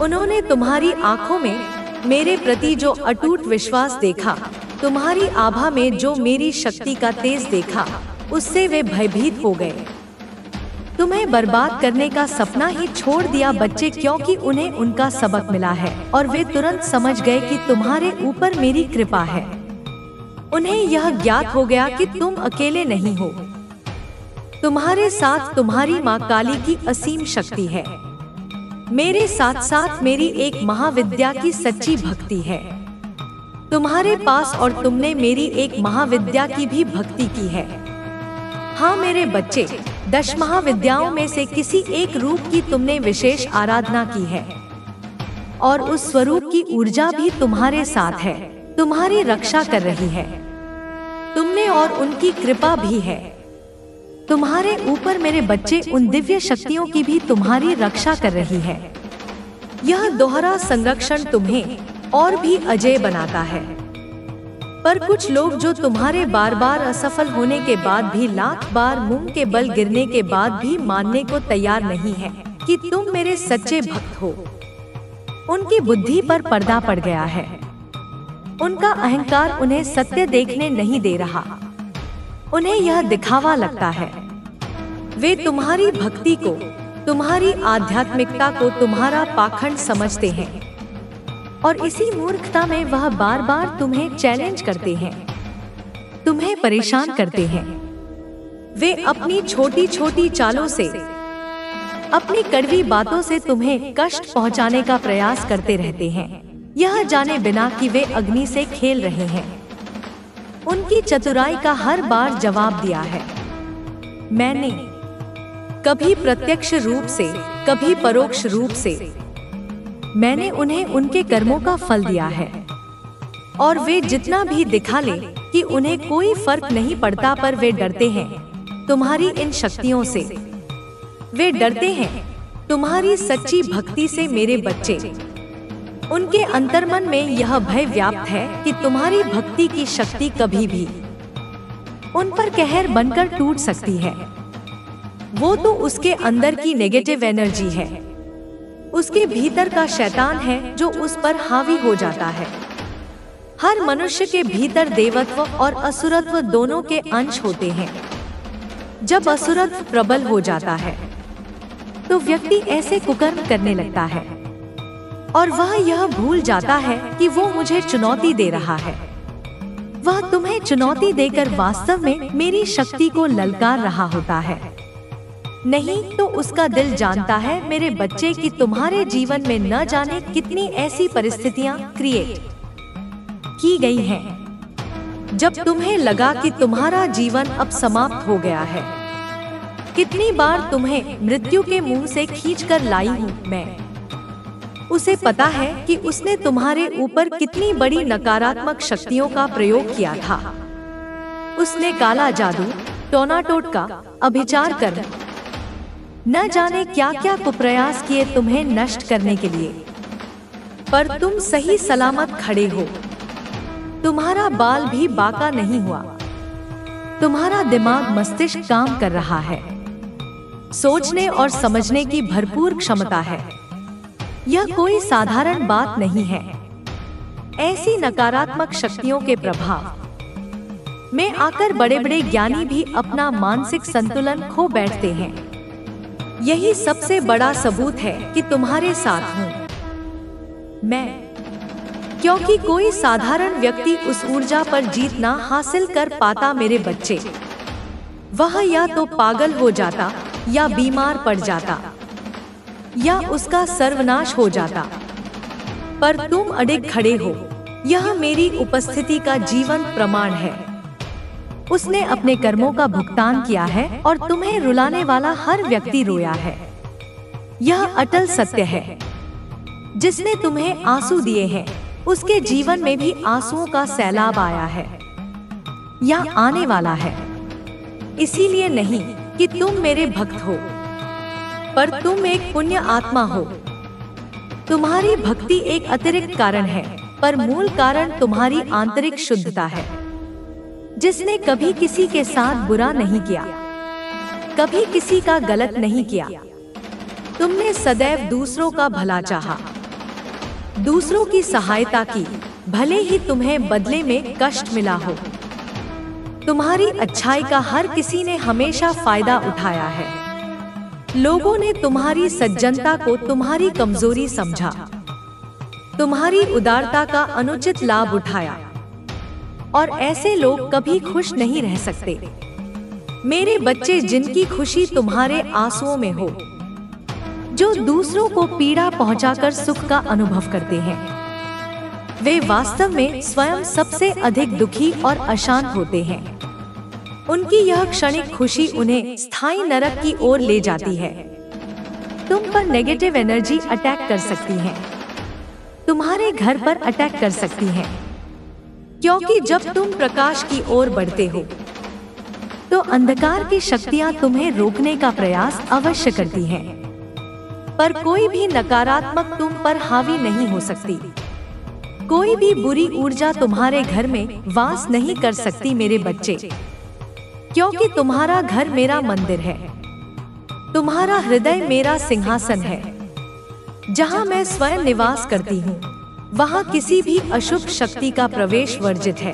उन्होंने तुम्हारी आंखों में मेरे प्रति जो अटूट विश्वास देखा, तुम्हारी आभा में जो मेरी शक्ति का तेज देखा, उससे वे भयभीत हो गए। तुम्हें बर्बाद करने का सपना ही छोड़ दिया बच्चे, क्योंकि उन्हें उनका सबक मिला है और वे तुरंत समझ गए कि तुम्हारे ऊपर मेरी कृपा है। उन्हें यह ज्ञात हो गया कि तुम अकेले नहीं हो। तुम्हारे साथ तुम्हारी माँ काली की असीम शक्ति है। मेरे साथ साथ मेरी एक महाविद्या की सच्ची भक्ति है तुम्हारे पास, और तुमने मेरी एक महाविद्या की भी भक्ति की है। हाँ मेरे बच्चे, 10 महाविद्याओं में से किसी एक रूप की तुमने विशेष आराधना की है, और उस स्वरूप की ऊर्जा भी तुम्हारे साथ है, तुम्हारी रक्षा कर रही है। तुमने और उनकी कृपा भी है तुम्हारे ऊपर मेरे बच्चे। उन दिव्य शक्तियों की भी तुम्हारी रक्षा कर रही है। यह दोहरा संरक्षण तुम्हें और भी अजय बनाता है। पर कुछ लोग जो तुम्हारे बार बार असफल होने के बाद भी, लाख बार मुंह के बल गिरने के बाद भी मानने को तैयार नहीं है कि तुम मेरे सच्चे भक्त हो, उनकी बुद्धि पर पर्दा पड़ गया है। उनका अहंकार उन्हें सत्य देखने नहीं दे रहा, उन्हें यह दिखावा लगता है। वे तुम्हारी भक्ति को, तुम्हारी आध्यात्मिकता को तुम्हारा पाखंड समझते हैं और इसी मूर्खता में वह बार बार तुम्हें चैलेंज करते हैं, तुम्हें परेशान करते हैं। वे अपनी छोटी छोटी चालों से, अपनी कड़वी बातों से तुम्हें कष्ट पहुंचाने का प्रयास करते रहते हैं, यह जाने बिना कि वे अग्नि से खेल रहे हैं। उनकी चतुराई का हर बार जवाब दिया है मैंने, कभी प्रत्यक्ष रूप से, कभी परोक्ष रूप से। मैंने उन्हें उनके कर्मों का फल दिया है और वे जितना भी दिखा ले कि उन्हें कोई फर्क नहीं पड़ता, पर वे डरते हैं तुम्हारी इन शक्तियों से। वे डरते हैं तुम्हारी सच्ची भक्ति से मेरे बच्चे। उनके अंतर्मन में यह भय व्याप्त है कि तुम्हारी भक्ति की शक्ति कभी भी उन पर कहर बनकर टूट सकती है। वो तो उसके अंदर की नेगेटिव एनर्जी है, उसके भीतर का शैतान है जो उस पर हावी हो जाता है। हर मनुष्य के भीतर देवत्व और असुरत्व दोनों के अंश होते हैं। जब असुरत्व प्रबल हो जाता है तो व्यक्ति ऐसे कुकर्म करने लगता है और वह यह भूल जाता है कि वो मुझे चुनौती दे रहा है। वह तुम्हें चुनौती देकर वास्तव में मेरी शक्ति को ललकार रहा होता है। नहीं तो उसका दिल जानता है मेरे बच्चे कि तुम्हारे जीवन में न जाने कितनी ऐसी परिस्थितियां क्रिएट की गई हैं। जब तुम्हें लगा कि तुम्हारा जीवन अब समाप्त हो गया है, कितनी बार तुम्हें मृत्यु के मुंह से खींचकर लाई हूँ मैं। उसे पता है कि उसने तुम्हारे ऊपर कितनी बड़ी नकारात्मक शक्तियों का प्रयोग किया था। उसने काला जादू, टोना टोटका, अभिचार कर न जाने क्या क्या कुप्रयास किए तुम्हें नष्ट करने के लिए, पर तुम सही सलामत खड़े हो। तुम्हारा बाल भी बांका नहीं हुआ। तुम्हारा दिमाग, मस्तिष्क काम कर रहा है, सोचने और समझने की भरपूर क्षमता है। यह कोई साधारण बात नहीं है। ऐसी नकारात्मक शक्तियों के प्रभाव में आकर बड़े बड़े ज्ञानी भी अपना मानसिक संतुलन खो बैठते हैं। यही सबसे बड़ा सबूत है कि तुम्हारे साथ हूँ मैं, क्योंकि कोई साधारण व्यक्ति उस ऊर्जा पर जीत ना हासिल कर पाता मेरे बच्चे। वह या तो पागल हो जाता, या बीमार पड़ जाता, या उसका सर्वनाश हो जाता। पर तुम अडिग खड़े हो, यह मेरी उपस्थिति का जीवंत प्रमाण है। उसने अपने कर्मों का भुगतान किया है और तुम्हें रुलाने वाला हर व्यक्ति रोया है। यह अटल सत्य है। जिसने तुम्हें आंसू दिए हैं, उसके जीवन में भी आंसुओं का सैलाब आया है या आने वाला है। इसीलिए नहीं कि तुम मेरे भक्त हो, पर तुम एक पुण्य आत्मा हो। तुम्हारी भक्ति एक अतिरिक्त कारण है, पर मूल कारण तुम्हारी आंतरिक शुद्धता है। जिसने कभी किसी के साथ बुरा नहीं किया, कभी किसी का गलत नहीं किया। तुमने सदैव दूसरों का भला चाहा, दूसरों की सहायता की, भले ही तुम्हें बदले में कष्ट मिला हो। तुम्हारी अच्छाई का हर किसी ने हमेशा फायदा उठाया है। लोगों ने तुम्हारी सज्जनता को तुम्हारी कमजोरी समझा, तुम्हारी उदारता का अनुचित लाभ उठाया, और ऐसे लोग कभी खुश नहीं रह सकते। मेरे बच्चे, जिनकी खुशी तुम्हारे आंसुओं में हो, जो दूसरों को पीड़ा पहुंचाकर सुख का अनुभव करते हैं, वे वास्तव में स्वयं सबसे अधिक दुखी और अशांत होते हैं। उनकी यह क्षणिक खुशी उन्हें स्थायी नरक की ओर ले जाती है। तुम पर नेगेटिव एनर्जी अटैक कर सकती है, तुम्हारे घर पर अटैक कर सकती है, क्योंकि जब तुम प्रकाश की ओर बढ़ते हो तो अंधकार की शक्तियां तुम्हें रोकने का प्रयास अवश्य करती हैं, पर कोई भी नकारात्मक तुम पर हावी नहीं हो सकती। कोई भी बुरी ऊर्जा तुम्हारे घर में वास नहीं कर सकती मेरे बच्चे, क्योंकि तुम्हारा घर मेरा मंदिर है, तुम्हारा हृदय मेरा सिंहासन है। जहाँ मैं स्वयं निवास करती हूँ वहाँ किसी भी अशुभ शक्ति का प्रवेश वर्जित है,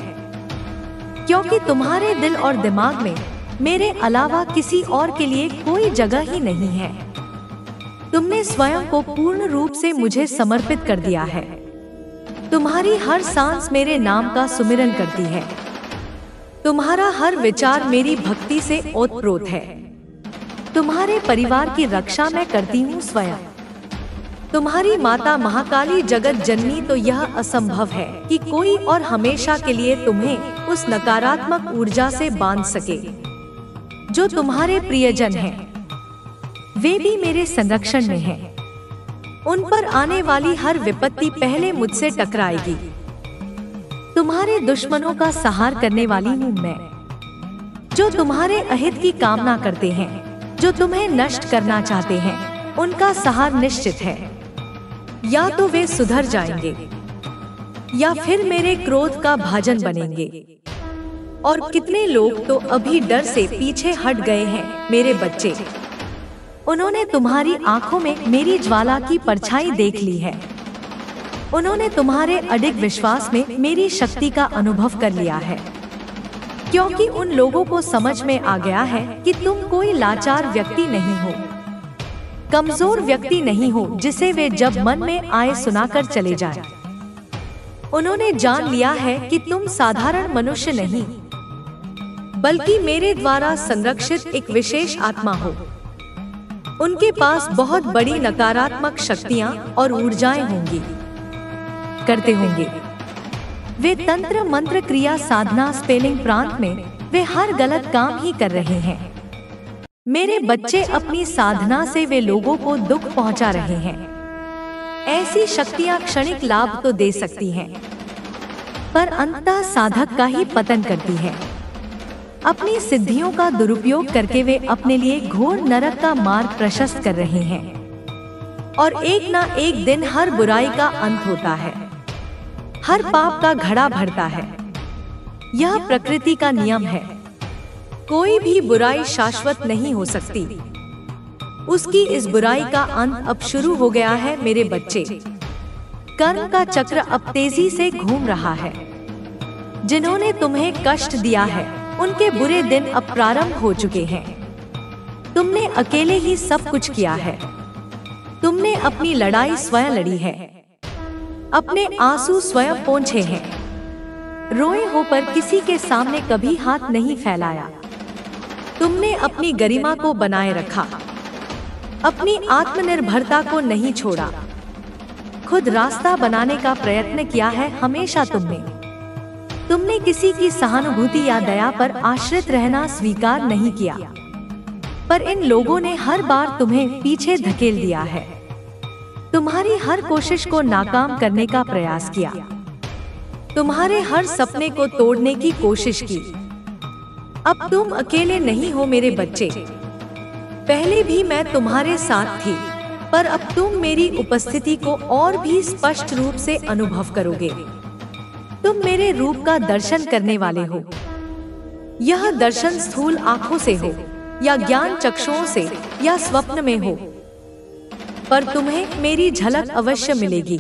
क्योंकि तुम्हारे दिल और दिमाग में मेरे अलावा किसी और के लिए कोई जगह ही नहीं है। तुमने स्वयं को पूर्ण रूप से मुझे समर्पित कर दिया है। तुम्हारी हर सांस मेरे नाम का सुमिरन करती है। तुम्हारा हर विचार मेरी भक्ति से ओतप्रोत है। तुम्हारे परिवार की रक्षा मैं करती हूँ स्वयं। तुम्हारी माता महाकाली जगत जननी, तो यह असंभव है कि कोई और हमेशा के लिए तुम्हें उस नकारात्मक ऊर्जा से बांध सके। जो तुम्हारे प्रियजन हैं, वे भी मेरे संरक्षण में हैं। उन पर आने वाली हर विपत्ति पहले मुझसे टकराएगी। तुम्हारे दुश्मनों का संहार करने वाली हूँ मैं। जो तुम्हारे अहित की कामना करते हैं, जो तुम्हें नष्ट करना चाहते हैं, उनका संहार निश्चित है। या तो वे सुधर जाएंगे या फिर मेरे क्रोध का भाजन बनेंगे। और कितने लोग तो अभी डर से पीछे हट गए हैं मेरे बच्चे। उन्होंने तुम्हारी आंखों में मेरी ज्वाला की परछाई देख ली है। उन्होंने तुम्हारे अडिग विश्वास में मेरी शक्ति का अनुभव कर लिया है, क्योंकि उन लोगों को समझ में आ गया है कि तुम कोई लाचार व्यक्ति नहीं हो, कमजोर व्यक्ति नहीं हो जिसे वे जब मन में आए सुनाकर चले जाएं। उन्होंने जान लिया है कि तुम साधारण मनुष्य नहीं, बल्कि मेरे द्वारा संरक्षित एक विशेष आत्मा हो। उनके पास बहुत बड़ी नकारात्मक शक्तियां और ऊर्जाएं होंगी, करते होंगे। वे तंत्र मंत्र क्रिया साधना स्पेलिंग प्रांत में वे हर गलत काम ही कर रहे हैं। मेरे बच्चे, अपनी साधना से वे लोगों को दुख पहुंचा रहे हैं। ऐसी शक्तियां क्षणिक लाभ तो दे सकती हैं, पर अंततः साधक का ही पतन करती है। अपनी सिद्धियों का दुरुपयोग करके वे अपने लिए घोर नरक का मार्ग प्रशस्त कर रहे हैं। और एक ना एक दिन हर बुराई का अंत होता है, हर पाप का घड़ा भरता है। यह प्रकृति का नियम है। कोई भी बुराई शाश्वत नहीं हो सकती। उसकी इस बुराई का अंत अब शुरू हो गया है मेरे बच्चे। कर्म का चक्र अब तेजी से घूम रहा है। जिन्होंने तुम्हें कष्ट दिया है, उनके बुरे दिन अब प्रारंभ हो चुके हैं। तुमने अकेले ही सब कुछ किया है। तुमने अपनी लड़ाई स्वयं लड़ी है, अपने आंसू स्वयं पोंछे हैं। रोए हो पर किसी के सामने कभी हाथ नहीं फैलाया। तुमने अपनी गरिमा को बनाए रखा, अपनी आत्मनिर्भरता को नहीं छोड़ा। खुद रास्ता बनाने का प्रयत्न किया है हमेशा तुमने किसी की सहानुभूति या दया पर आश्रित रहना स्वीकार नहीं किया, पर इन लोगों ने हर बार तुम्हें पीछे धकेल दिया है। तुम्हारी हर कोशिश को नाकाम करने का प्रयास किया, तुम्हारे हर सपने को तोड़ने की कोशिश की। अब तुम अकेले नहीं हो मेरे बच्चे। पहले भी मैं तुम्हारे साथ थी, पर अब तुम मेरी उपस्थिति को और भी स्पष्ट रूप से अनुभव करोगे। तुम मेरे रूप का दर्शन करने वाले हो। यह दर्शन स्थूल आंखों से हो या ज्ञान चक्षुओं से या स्वप्न में हो, पर तुम्हें मेरी झलक अवश्य मिलेगी।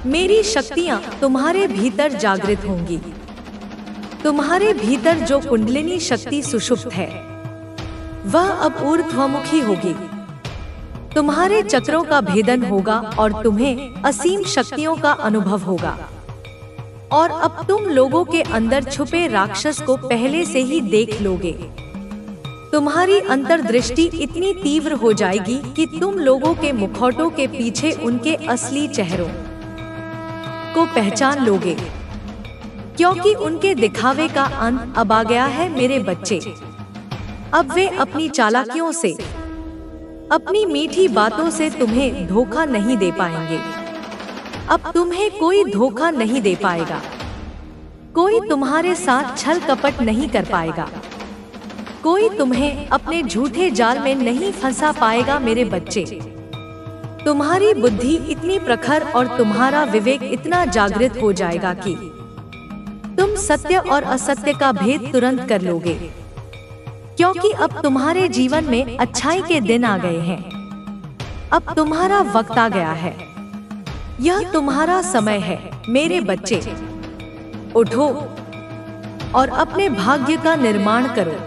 मेरी शक्तियां तुम्हारे भीतर जागृत होंगी। तुम्हारे भीतर जो कुंडलिनी शक्ति सुषुप्त है, वह अब ऊर्ध्वमुखी होगी। तुम्हारे चक्रों का भेदन होगा और तुम्हें असीम शक्तियों का अनुभव होगा। और अब तुम लोगों के अंदर छुपे राक्षस को पहले से ही देख लोगे। तुम्हारी अंतर्दृष्टि इतनी तीव्र हो जाएगी कि तुम लोगों के मुखौटों के पीछे उनके असली चेहरों को पहचान लोगे, क्योंकि उनके दिखावे का अंत अब आ गया है मेरे बच्चे। अब वे अपनी चालाकियों से, अपनी मीठी बातों से तुम्हें धोखा नहीं दे पाएंगे। अब तुम्हें कोई धोखा नहीं दे पाएगा। कोई तुम्हारे साथ छल कपट नहीं कर पाएगा। कोई तुम्हें अपने झूठे जाल में नहीं फंसा पाएगा मेरे बच्चे। तुम्हारी बुद्धि इतनी प्रखर और तुम्हारा विवेक इतना जागृत हो जाएगा कि तुम सत्य और असत्य का भेद तुरंत कर लोगे, क्योंकि अब तुम्हारे जीवन में अच्छाई के दिन आ गए हैं। अब तुम्हारा वक्त आ गया है। यह तुम्हारा समय है मेरे बच्चे। उठो और अपने भाग्य का निर्माण करो।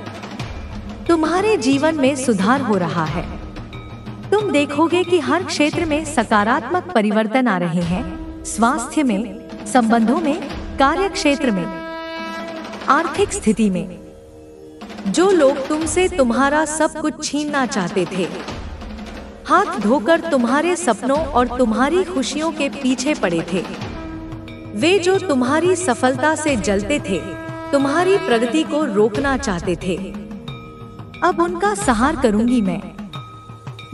तुम्हारे जीवन में सुधार हो रहा है। तुम देखोगे कि हर क्षेत्र में सकारात्मक परिवर्तन आ रहे हैं। स्वास्थ्य में, संबंधों में, कार्य क्षेत्र में, आर्थिक स्थिति में। जो लोग तुमसे तुम्हारा सब कुछ छीनना चाहते थे, हाथ धोकर तुम्हारे सपनों और तुम्हारी खुशियों के पीछे पड़े थे, वे जो तुम्हारी सफलता से जलते थे, तुम्हारी प्रगति को रोकना चाहते थे, अब उनका संहार करूंगी मैं।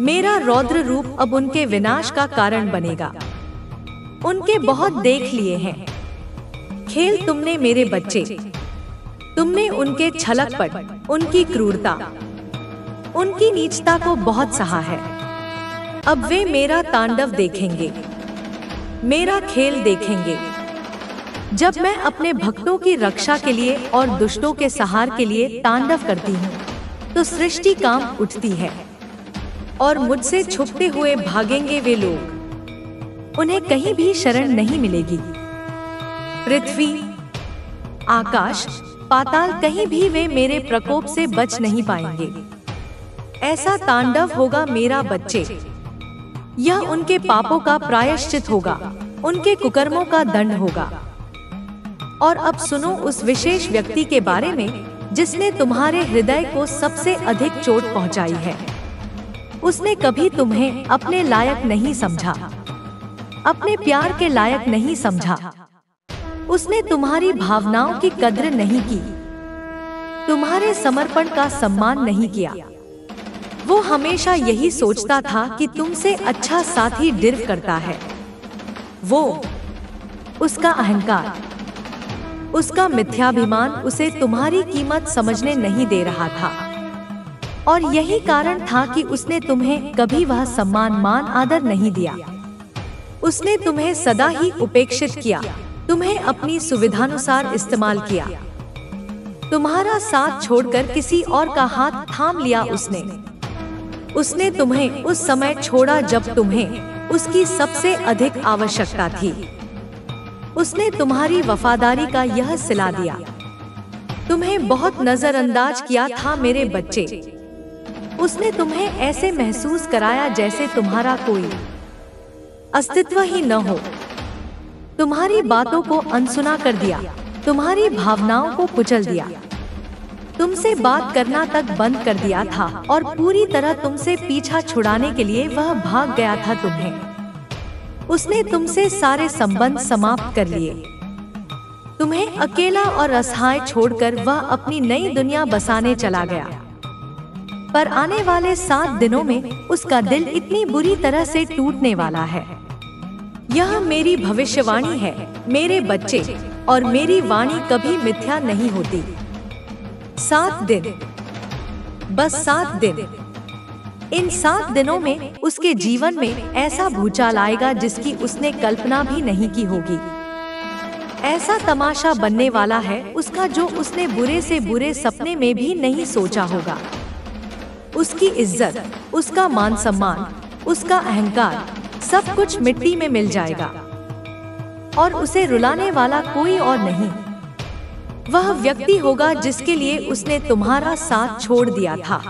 मेरा रौद्र रूप अब उनके विनाश का कारण बनेगा। उनके बहुत देख लिए हैं खेल तुमने मेरे बच्चे। तुमने उनके छलकपट, उनकी क्रूरता, उनकी नीचता को बहुत सहा है। अब वे मेरा तांडव देखेंगे, मेरा खेल देखेंगे। जब मैं अपने भक्तों की रक्षा के लिए और दुष्टों के संहार के लिए तांडव करती हूँ, तो सृष्टि कांप उठती है और मुझसे छुपते हुए भागेंगे वे लोग। उन्हें कहीं भी शरण नहीं मिलेगी। पृथ्वी, आकाश, पाताल, कहीं भी वे मेरे प्रकोप से बच नहीं पाएंगे। ऐसा तांडव होगा मेरा बच्चे। यह उनके पापों का प्रायश्चित होगा, उनके कुकर्मों का दंड होगा। और अब सुनो उस विशेष व्यक्ति के बारे में जिसने तुम्हारे हृदय को सबसे अधिक चोट पहुंचाई है। उसने कभी तुम्हें अपने लायक नहीं समझा, अपने प्यार के लायक नहीं समझा। उसने तुम्हारी भावनाओं की कद्र नहीं की, तुम्हारे समर्पण का सम्मान नहीं किया। वो हमेशा यही सोचता था कि तुमसे अच्छा साथी डिर्व करता है। वो, उसका अहंकार, उसका मिथ्याभिमान उसे तुम्हारी कीमत समझने नहीं दे रहा था। और यही कारण था कि उसने तुम्हें कभी वह सम्मान, मान, आदर नहीं दिया। उसने तुम्हें सदा ही उपेक्षित किया, तुम्हें अपनी सुविधानुसार इस्तेमाल किया। तुम्हारा साथ छोड़कर किसी और का हाथ थाम लिया उसने तुम्हें उस समय छोड़ा जब तुम्हें उसकी सबसे अधिक आवश्यकता थी। उसने तुम्हारी वफादारी का यह सिला दिया। तुम्हें बहुत नजरअंदाज किया था मेरे बच्चे। उसने तुम्हें ऐसे महसूस कराया जैसे तुम्हारा कोई अस्तित्व ही न हो। तुम्हारी बातों को अनसुना कर दिया, तुम्हारी भावनाओं को कुचल दिया, तुमसे बात करना तक बंद कर दिया था और पूरी तरह तुमसे पीछा छुड़ाने के लिए वह भाग गया था तुम्हें। उसने तुमसे सारे संबंध समाप्त कर लिए। तुम्हें अकेला और असहाय छोड़कर वह अपनी नई दुनिया बसाने चला गया। पर आने वाले 7 दिनों में उसका दिल इतनी बुरी तरह से टूटने वाला है। यह मेरी भविष्यवाणी है मेरे बच्चे, और मेरी वाणी कभी मिथ्या नहीं होती। 7 दिन, बस 7 दिन। इन 7 दिनों में उसके जीवन में ऐसा भूचाल आएगा जिसकी उसने कल्पना भी नहीं की होगी। ऐसा तमाशा बनने वाला है उसका जो उसने बुरे से बुरे सपने में भी नहीं सोचा होगा। उसकी इज्जत, उसका मान सम्मान, उसका अहंकार, सब कुछ मिट्टी में मिल जाएगा और उसे रुलाने वाला कोई और नहीं। वह व्यक्ति होगा जिसके लिए उसने तुम्हारा साथ छोड़ दिया था।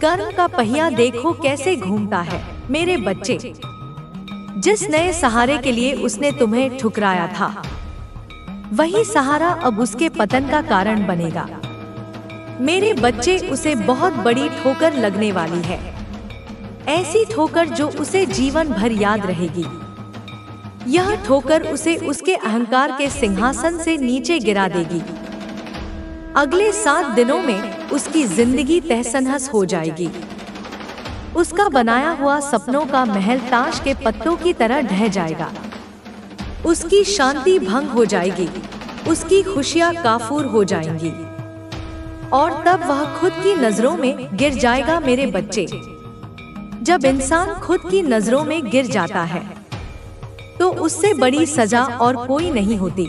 कर्म का पहिया देखो कैसे घूमता है मेरे बच्चे। जिस नए सहारे के लिए उसने तुम्हें ठुकराया था, वही सहारा अब उसके पतन का कारण बनेगा। मेरे बच्चे, उसे बहुत बड़ी ठोकर लगने वाली है। ऐसी ठोकर जो उसे जीवन भर याद रहेगी। यह ठोकर उसे उसके अहंकार के सिंहासन से नीचे गिरा देगी। अगले 7 दिनों में उसकी जिंदगी तहस-नहस हो जाएगी। उसका बनाया हुआ सपनों का महल ताश के पत्तों की तरह ढह जाएगा। उसकी शांति भंग हो जाएगी, उसकी खुशियां काफूर हो जाएंगी और तब वह खुद की नजरों में गिर जाएगा मेरे बच्चे। जब इंसान खुद की नजरों में गिर जाता है तो उससे बड़ी सजा और कोई नहीं होती।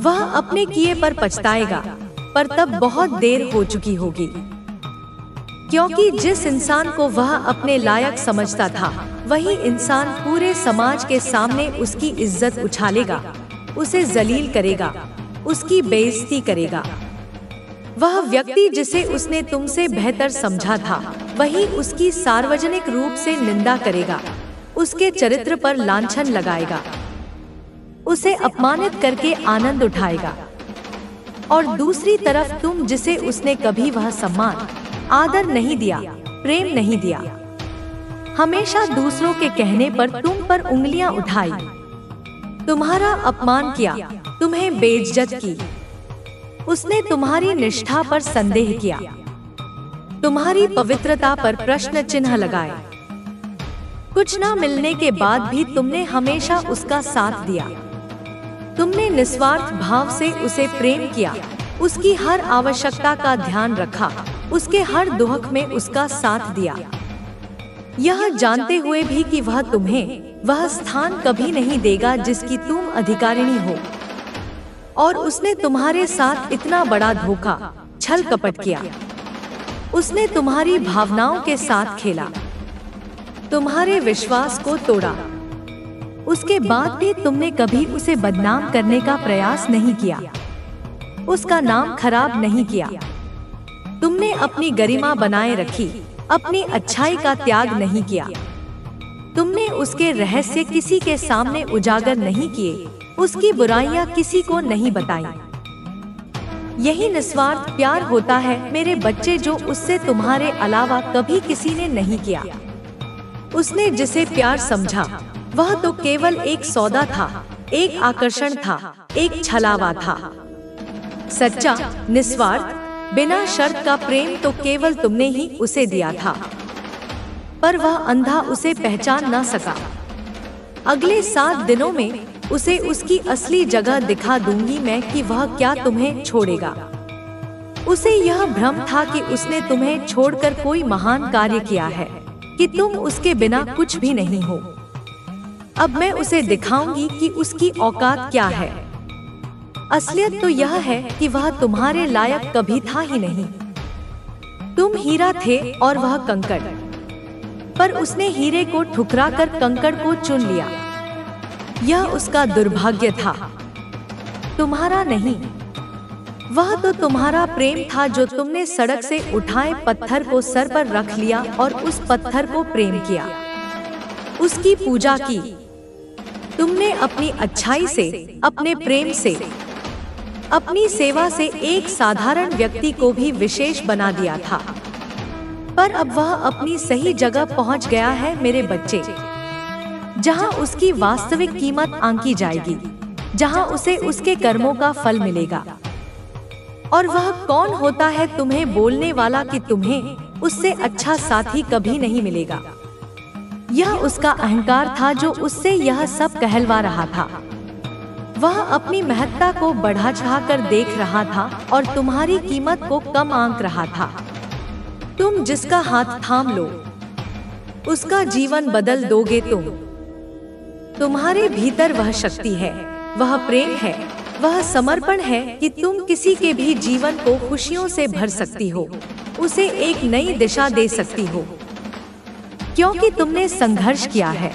वह अपने किए पर पछताएगा, पर तब बहुत देर हो चुकी होगी, क्योंकि जिस इंसान को वह अपने लायक समझता था वही इंसान पूरे समाज के सामने उसकी इज्जत उछालेगा, उसे जलील करेगा, उसकी बेइज्जती करेगा। वह व्यक्ति जिसे उसने तुमसे बेहतर समझा था वही उसकी सार्वजनिक रूप से निंदा करेगा, उसके चरित्र पर लांछन लगाएगा, उसे अपमानित करके आनंद उठाएगा। और दूसरी तरफ तुम जिसे उसने कभी वह सम्मान, आदर नहीं दिया, प्रेम नहीं दिया, हमेशा दूसरों के कहने पर तुम पर उंगलियां उठाई, तुम्हारा अपमान किया, तुम्हें बेइज्जत की, उसने तुम्हारी निष्ठा पर संदेह किया, तुम्हारी पवित्रता पर प्रश्न चिन्ह लगाए। कुछ न मिलने के बाद भी तुमने हमेशा उसका साथ दिया। तुमने निस्वार्थ भाव से उसे प्रेम किया, उसकी हर आवश्यकता का ध्यान रखा, उसके हर दुख में उसका साथ दिया, यह जानते हुए भी कि वह तुम्हें वह स्थान कभी नहीं देगा जिसकी तुम अधिकारिणी हो। और उसने तुम्हारे साथ इतना बड़ा धोखा, छल कपट किया। उसने तुम्हारी भावनाओं के साथ खेला, तुम्हारे विश्वास को तोड़ा। उसके बाद भी तुमने कभी उसे बदनाम करने का प्रयास नहीं किया, उसका नाम खराब नहीं किया। तुमने अपनी गरिमा बनाए रखी, अपनी अच्छाई का त्याग नहीं किया। तुमने उसके रहस्य किसी के सामने उजागर नहीं किए, उसकी बुराइयां किसी को नहीं बताई। यही निस्वार्थ प्यार होता है मेरे बच्चे, जो उससे तुम्हारे अलावा कभी किसी ने नहीं किया। उसने जिसे प्यार समझा वह तो केवल एक सौदा था, एक आकर्षण था, एक छलावा था। सच्चा, निस्वार्थ, बिना शर्त का प्रेम तो केवल तुमने ही उसे दिया था, पर वह अंधा उसे पहचान न सका। अगले 7 दिनों में उसे उसकी असली जगह दिखा दूंगी मैं कि वह क्या तुम्हें छोड़ेगा। उसे यह भ्रम था कि उसने तुम्हें छोड़कर कोई महान कार्य किया है, कि तुम उसके बिना कुछ भी नहीं हो। अब मैं उसे दिखाऊंगी कि उसकी औकात क्या है। असलियत तो यह है कि वह तुम्हारे लायक कभी था ही नहीं। तुम हीरा थे और वह कंकड़, पर उसने हीरे को ठुकराकर कंकड़ को चुन लिया। यह उसका दुर्भाग्य था, तुम्हारा नहीं। वह तो तुम्हारा प्रेम था जो तुमने सड़क से उठाए पत्थर को सर पर रख लिया और उस पत्थर को प्रेम किया, उसकी पूजा की। तुमने अपनी अच्छाई से, अपने प्रेम से, अपनी सेवा से एक साधारण व्यक्ति को भी विशेष बना दिया था। पर अब वह अपनी सही जगह पहुंच गया है मेरे बच्चे, जहां उसकी वास्तविक कीमत आंकी जाएगी, जहां उसे उसके कर्मों का फल मिलेगा। और वह कौन होता है तुम्हें बोलने वाला कि तुम्हें उससे अच्छा साथी कभी नहीं मिलेगा? यह उसका अहंकार था जो उससे यह सब कहलवा रहा था। वह अपनी महत्ता को बढ़ा चढ़ाकर देख रहा था और तुम्हारी कीमत को कम आंक रहा था। तुम जिसका हाथ थाम लो, उसका जीवन बदल दोगे तुम। तुम्हारे भीतर वह शक्ति है, वह प्रेम है, वह समर्पण है कि तुम किसी के भी जीवन को खुशियों से भर सकती हो, उसे एक नई दिशा दे सकती हो, क्योंकि तुमने संघर्ष किया है,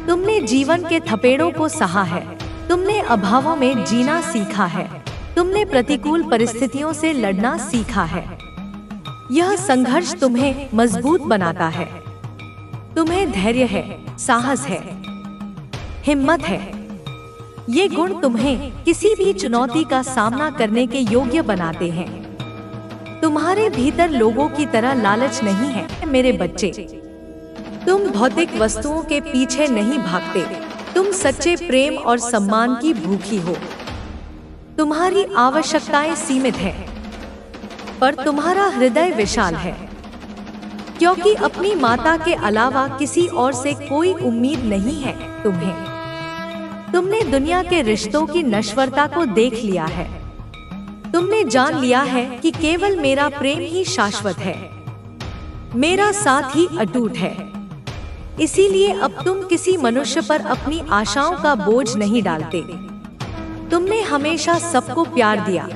तुमने जीवन के थपेड़ों को सहा है, तुमने अभावों में जीना सीखा है, तुमने प्रतिकूल परिस्थितियों से लड़ना सीखा है। यह संघर्ष तुम्हें मजबूत बनाता है। तुम्हें धैर्य है, साहस है, हिम्मत है। ये गुण तुम्हें किसी भी चुनौती का सामना करने के योग्य बनाते हैं। तुम्हारे भीतर लोगों की तरह लालच नहीं है मेरे बच्चे। तुम भौतिक वस्तुओं के पीछे नहीं भागते, तुम सच्चे प्रेम और सम्मान की भूखी हो। तुम्हारी आवश्यकताएं सीमित हैं, पर तुम्हारा हृदय विशाल है, क्योंकि अपनी माता के अलावा किसी और से कोई उम्मीद नहीं है तुम्हें। तुमने दुनिया के रिश्तों की नश्वरता को देख लिया है। तुमने जान लिया है कि केवल मेरा प्रेम ही शाश्वत है। मेरा साथ ही अटूट है। इसीलिए अब तुम किसी मनुष्य पर अपनी आशाओं का बोझ नहीं डालते। तुमने हमेशा सबको प्यार दिया,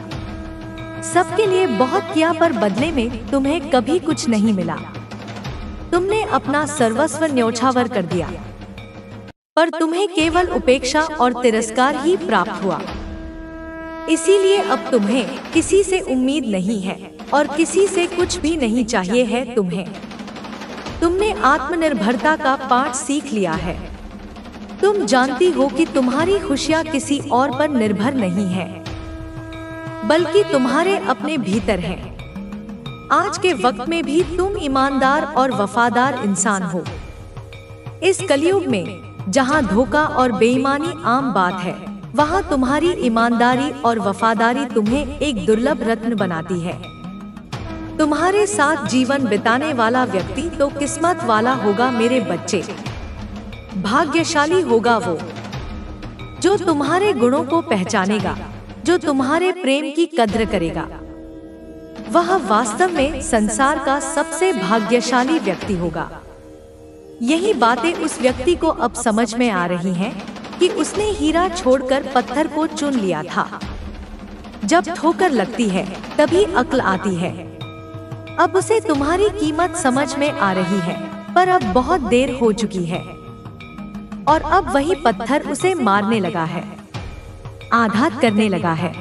सबके लिए बहुत किया, पर बदले में तुम्हें कभी कुछ नहीं मिला। तुमने अपना सर्वस्व न्यौछावर कर दिया, पर तुम्हें केवल उपेक्षा और तिरस्कार ही प्राप्त हुआ। इसीलिए अब तुम्हें किसी से उम्मीद नहीं है और किसी से कुछ भी नहीं चाहिए है तुम्हें। तुमने आत्मनिर्भरता का पाठ सीख लिया है। तुम जानती हो कि तुम्हारी खुशियाँ किसी और पर निर्भर नहीं है, बल्कि तुम्हारे अपने भीतर है। आज के वक्त में भी तुम ईमानदार और वफादार इंसान हो। इस कलयुग में जहाँ धोखा और बेईमानी आम बात है, वहाँ तुम्हारी ईमानदारी और वफादारी तुम्हें एक दुर्लभ रत्न बनाती है। तुम्हारे साथ जीवन बिताने वाला व्यक्ति तो किस्मत वाला होगा मेरे बच्चे। भाग्यशाली होगा वो जो तुम्हारे गुणों को पहचानेगा, जो तुम्हारे प्रेम की कद्र करेगा। वह वास्तव में संसार का सबसे भाग्यशाली व्यक्ति होगा। यही बातें उस व्यक्ति को अब समझ में आ रही हैं कि उसने हीरा छोड़कर पत्थर को चुन लिया था। जब ठोकर लगती है तभी अक्ल आती है। अब उसे तुम्हारी कीमत समझ में आ रही है, पर अब बहुत देर हो चुकी है और अब वही पत्थर उसे मारने लगा है, आघात करने लगा है।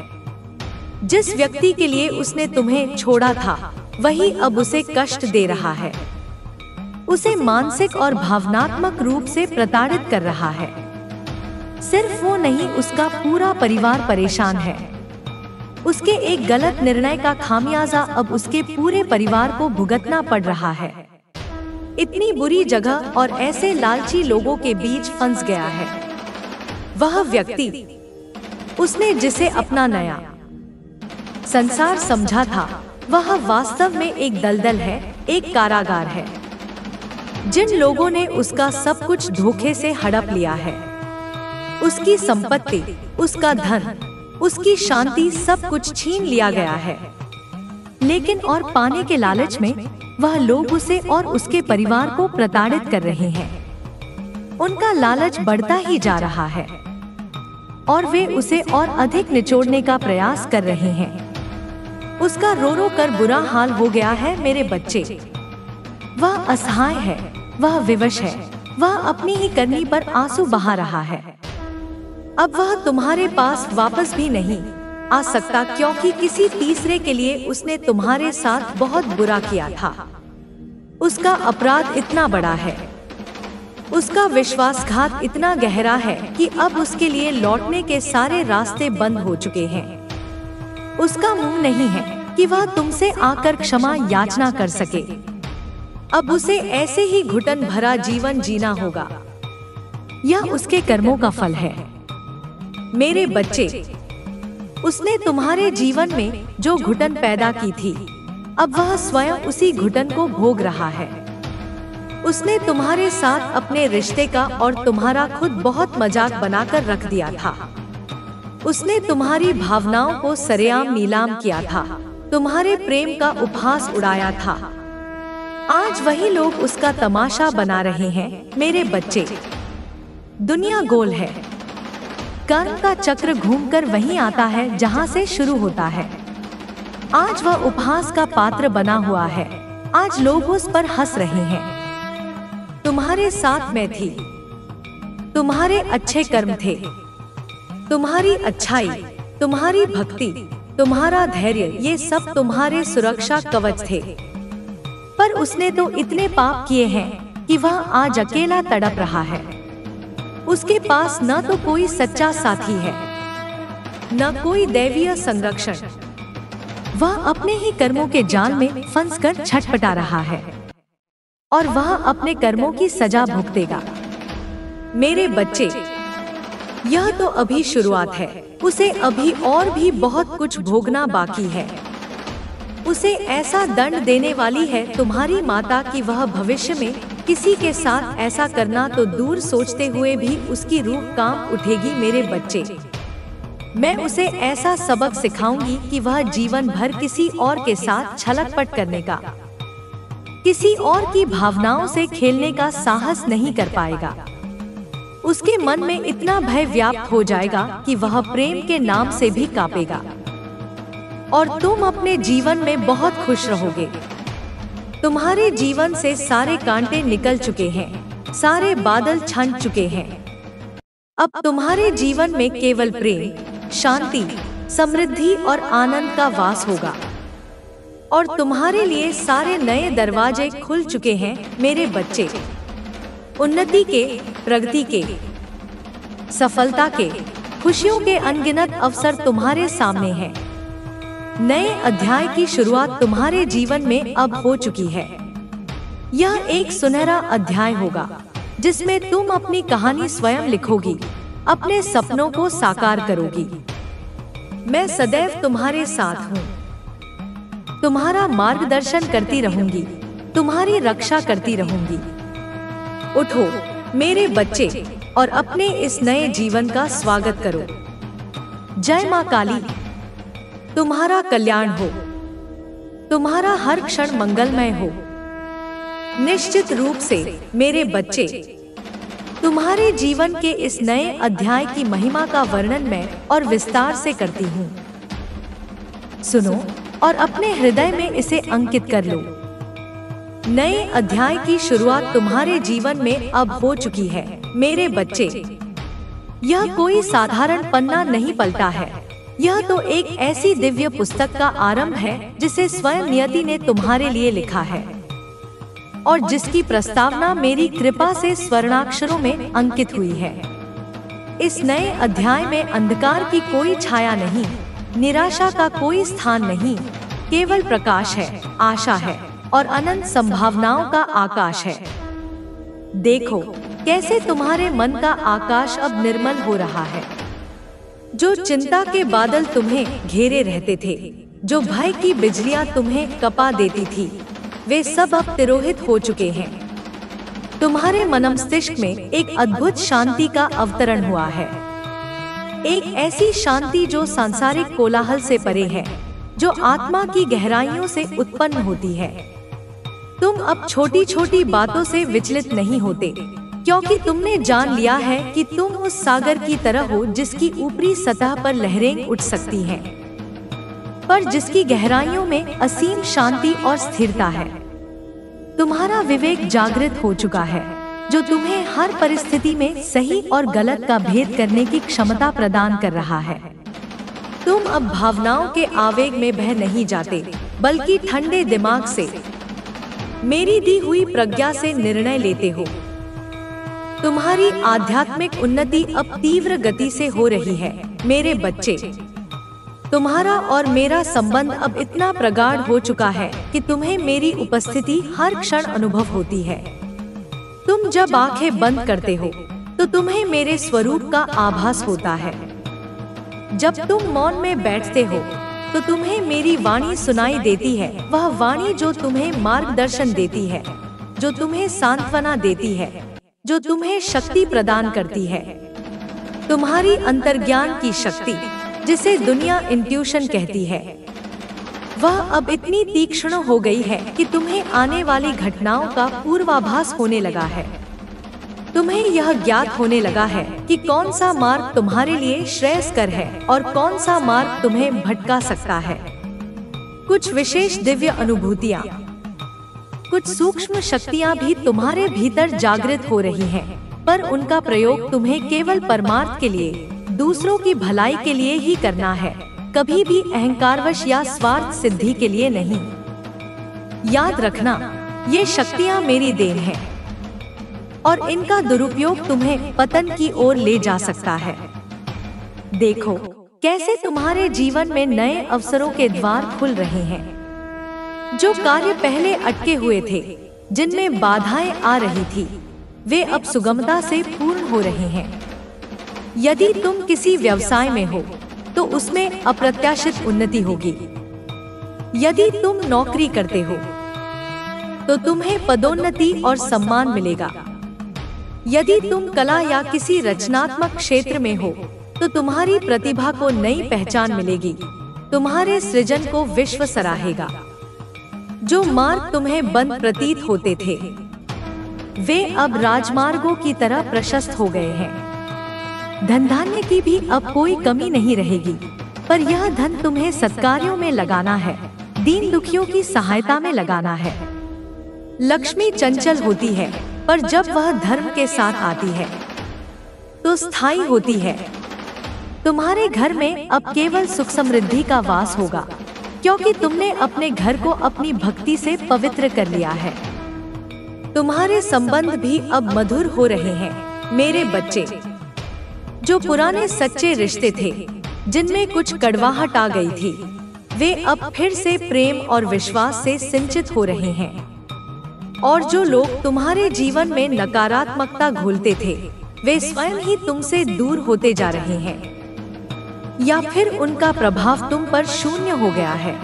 जिस व्यक्ति के लिए उसने तुम्हें छोड़ा था, वही अब उसे कष्ट दे रहा है, उसे मानसिक और भावनात्मक रूप से प्रताड़ित कर रहा है। सिर्फ वो नहीं, उसका पूरा परिवार परेशान है। उसके एक गलत निर्णय का खामियाजा अब उसके पूरे परिवार को भुगतना पड़ रहा है। इतनी बुरी जगह और ऐसे लालची लोगों के बीच फंस गया है। वह व्यक्ति, उसने जिसे अपना नया संसार समझा था, वह वास्तव में एक दलदल है, एक कारागार है। जिन लोगों ने उसका सब कुछ धोखे से हड़प लिया है, उसकी संपत्ति, उसका धन, उसकी शांति, सब कुछ छीन लिया गया है। लेकिन और पाने के लालच में वह लोग उसे और उसके परिवार को प्रताड़ित कर रहे हैं। उनका लालच बढ़ता ही जा रहा है और वे उसे और अधिक निचोड़ने का प्रयास कर रहे हैं। उसका रो रो कर बुरा हाल हो गया है मेरे बच्चे। वह असहाय है, वह विवश है, वह अपनी ही करनी पर आंसू बहा रहा है। अब वह तुम्हारे पास वापस भी नहीं आ सकता, क्योंकि किसी तीसरे के लिए उसने तुम्हारे साथ बहुत बुरा किया था। उसका अपराध इतना बड़ा है, उसका विश्वासघात इतना गहरा है कि अब उसके लिए लौटने के सारे रास्ते बंद हो चुके हैं। उसका मुंह नहीं है कि वह तुमसे आकर क्षमा याचना कर सके। अब उसे ऐसे ही घुटन भरा जीवन जीना होगा। यह उसके कर्मों का फल है मेरे बच्चे। उसने तुम्हारे जीवन में जो घुटन पैदा की थी, अब वह स्वयं उसी घुटन को भोग रहा है। उसने तुम्हारे साथ अपने रिश्ते का और तुम्हारा खुद बहुत मजाक बनाकर रख दिया था। उसने तुम्हारी भावनाओं को सरेआम नीलाम किया था, तुम्हारे प्रेम का उपहास उड़ाया था। आज वही लोग उसका तमाशा बना रहे हैं मेरे बच्चे। दुनिया गोल है, कर्म का चक्र घूमकर वहीं आता है जहां से शुरू होता है। आज वह उपहास का पात्र बना हुआ है। आज लोग उस पर हंस रहे हैं। तुम्हारे साथ मैं थी, तुम्हारे अच्छे कर्म थे, तुम्हारी अच्छाई, तुम्हारी भक्ति, तुम्हारा धैर्य, ये सब तुम्हारे सुरक्षा कवच थे। पर उसने तो इतने पाप किए हैं कि वह आज अकेला तड़प रहा है। उसके पास न तो कोई सच्चा साथी है, न कोई दैवीय संरक्षण। वह अपने ही कर्मों के जाल में फंसकर छटपटा रहा है और वह अपने कर्मों की सजा भुगतेगा। मेरे बच्चे, यह तो अभी शुरुआत है। उसे अभी और भी बहुत कुछ भोगना बाकी है। उसे ऐसा दंड देने वाली है तुम्हारी माता कि वह भविष्य में किसी के साथ ऐसा करना तो दूर सोचते हुए भी उसकी रूह कांप उठेगी। मेरे बच्चे, मैं उसे ऐसा सबक सिखाऊंगी कि वह जीवन भर किसी और के साथ छलकपट करने का किसी और की भावनाओं से खेलने का साहस नहीं कर पाएगा। उसके मन में इतना भय व्याप्त हो जाएगा कि वह प्रेम के नाम से भी कांपेगा। और तुम अपने जीवन में बहुत खुश रहोगे। तुम्हारे जीवन से सारे कांटे निकल चुके हैं, सारे बादल छंट चुके हैं। अब तुम्हारे जीवन में केवल प्रेम, शांति, समृद्धि और आनंद का वास होगा। और तुम्हारे लिए सारे नए दरवाजे खुल चुके हैं मेरे बच्चे। उन्नति के, प्रगति के, सफलता के, खुशियों के अनगिनत अवसर तुम्हारे सामने हैं। नए अध्याय की शुरुआत तुम्हारे जीवन में अब हो चुकी है। यह एक सुनहरा अध्याय होगा जिसमें तुम अपनी कहानी स्वयं लिखोगी, अपने सपनों को साकार करोगी। मैं सदैव तुम्हारे साथ हूँ, तुम्हारा मार्गदर्शन करती रहूंगी, तुम्हारी रक्षा करती रहूंगी। उठो मेरे बच्चे और अपने इस नए जीवन का स्वागत करो। जय माँ काली। तुम्हारा कल्याण हो, तुम्हारा हर क्षण मंगलमय हो। निश्चित रूप से मेरे बच्चे, तुम्हारे जीवन के इस नए अध्याय की महिमा का वर्णन मैं और विस्तार से करती हूँ। सुनो और अपने हृदय में इसे अंकित कर लो। नए अध्याय की शुरुआत तुम्हारे जीवन में अब हो चुकी है मेरे बच्चे। यह कोई साधारण पन्ना नहीं पलटा है, यह तो एक ऐसी दिव्य पुस्तक का आरंभ है जिसे स्वयं नियति ने तुम्हारे लिए लिखा है और जिसकी प्रस्तावना मेरी कृपा से स्वर्णाक्षरों में अंकित हुई है। इस नए अध्याय में अंधकार की कोई छाया नहीं, निराशा का कोई स्थान नहीं, केवल प्रकाश है, आशा है और अनंत संभावनाओं का आकाश है। देखो कैसे तुम्हारे मन का आकाश अब निर्मल हो रहा है। जो चिंता के बादल तुम्हें घेरे रहते थे, जो भय की बिजलियां तुम्हें कपा देती थी, वे सब अब तिरोहित हो चुके हैं। तुम्हारे मनमस्तिष्क में एक अद्भुत शांति का अवतरण हुआ है। एक ऐसी शांति जो सांसारिक कोलाहल से परे है, जो आत्मा की गहराइयों से उत्पन्न होती है। तुम अब छोटी छोटी बातों से विचलित नहीं होते, क्योंकि तुमने जान लिया है कि तुम उस सागर की तरह हो जिसकी ऊपरी सतह पर लहरें उठ सकती हैं, पर जिसकी गहराइयों में असीम शांति और स्थिरता है। तुम्हारा विवेक जागृत हो चुका है, जो तुम्हें हर परिस्थिति में सही और गलत का भेद करने की क्षमता प्रदान कर रहा है। तुम अब भावनाओं के आवेग में बह नहीं जाते, बल्कि ठंडे दिमाग से, मेरी दी हुई प्रज्ञा से निर्णय लेते हो। तुम्हारी आध्यात्मिक उन्नति अब तीव्र गति से हो रही है मेरे बच्चे। तुम्हारा और मेरा संबंध अब इतना प्रगाढ़ हो चुका है कि तुम्हें मेरी उपस्थिति हर क्षण अनुभव होती है। तुम जब आंखें बंद करते हो तो तुम्हें मेरे स्वरूप का आभास होता है। जब तुम मौन में बैठते हो तो तुम्हें मेरी वाणी सुनाई देती है, वह वाणी जो तुम्हें मार्गदर्शन देती है, जो तुम्हें सांत्वना देती है, जो तुम्हें शक्ति प्रदान करती है। तुम्हारी अंतर्ज्ञान की शक्ति, जिसे दुनिया इंट्यूशन कहती है, वह अब इतनी तीक्ष्ण हो गई है कि तुम्हें आने वाली घटनाओं का पूर्वाभास होने लगा है। तुम्हें यह ज्ञात होने लगा है कि कौन सा मार्ग तुम्हारे लिए श्रेयस्कर है और कौन सा मार्ग तुम्हें भटका सकता है। कुछ विशेष दिव्य अनुभूतियाँ, कुछ सूक्ष्म शक्तियाँ भी तुम्हारे भीतर जागृत हो रही हैं, पर उनका प्रयोग तुम्हें केवल परमार्थ के लिए, दूसरों की भलाई के लिए ही करना है, कभी भी अहंकारवश या स्वार्थ सिद्धि के लिए नहीं। याद रखना, ये शक्तियाँ मेरी देन है और इनका दुरुपयोग तुम्हें पतन की ओर ले जा सकता है। देखो कैसे तुम्हारे जीवन में नए अवसरों के द्वार खुल रहे हैं। जो कार्य पहले अटके हुए थे, जिनमें बाधाएं आ रही थी, वे अब सुगमता से पूर्ण हो रहे हैं। यदि तुम किसी व्यवसाय में हो तो उसमें अप्रत्याशित उन्नति होगी। यदि तुम नौकरी करते हो तो तुम्हें पदोन्नति और सम्मान मिलेगा। यदि तुम कला या किसी रचनात्मक क्षेत्र में हो तो तुम्हारी प्रतिभा को नई पहचान मिलेगी, तुम्हारे सृजन को विश्व सराहेगा। जो मार्ग तुम्हें बंद प्रतीत होते थे वे अब राजमार्गों की तरह प्रशस्त हो गए हैं। धन धान्य की भी अब कोई कमी नहीं रहेगी, पर यह धन तुम्हें सत्कार्यों में लगाना है, दीन दुखियों की सहायता में लगाना है। लक्ष्मी चंचल होती है, पर जब वह धर्म के साथ आती है तो स्थायी होती है। तुम्हारे घर में अब केवल सुख समृद्धि का वास होगा, क्योंकि तुमने अपने घर को अपनी भक्ति से पवित्र कर लिया है। तुम्हारे संबंध भी अब मधुर हो रहे हैं मेरे बच्चे। जो पुराने सच्चे रिश्ते थे जिनमें कुछ कड़वाहट आ गई थी, वे अब फिर से प्रेम और विश्वास से सिंचित हो रहे हैं। और जो लोग तुम्हारे जीवन में नकारात्मकता घोलते थे, वे स्वयं ही तुमसे दूर होते जा रहे हैं, या फिर उनका प्रभाव तुम पर शून्य हो गया है।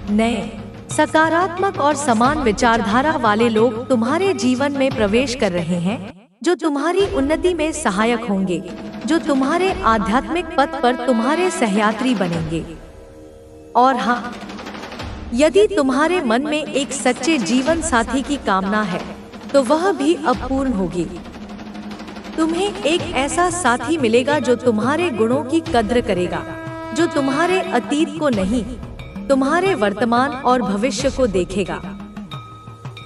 नए सकारात्मक और समान विचारधारा वाले लोग तुम्हारे जीवन में प्रवेश कर रहे हैं, जो तुम्हारी उन्नति में सहायक होंगे, जो तुम्हारे आध्यात्मिक पथ पर तुम्हारे सहयात्री बनेंगे। और हाँ, यदि तुम्हारे मन में एक सच्चे जीवन साथी की कामना है, तो वह भी अब पूर्ण होगी। तुम्हें एक ऐसा साथी मिलेगा जो तुम्हारे गुणों की कद्र करेगा, जो तुम्हारे अतीत को नहीं, तुम्हारे वर्तमान और भविष्य को देखेगा,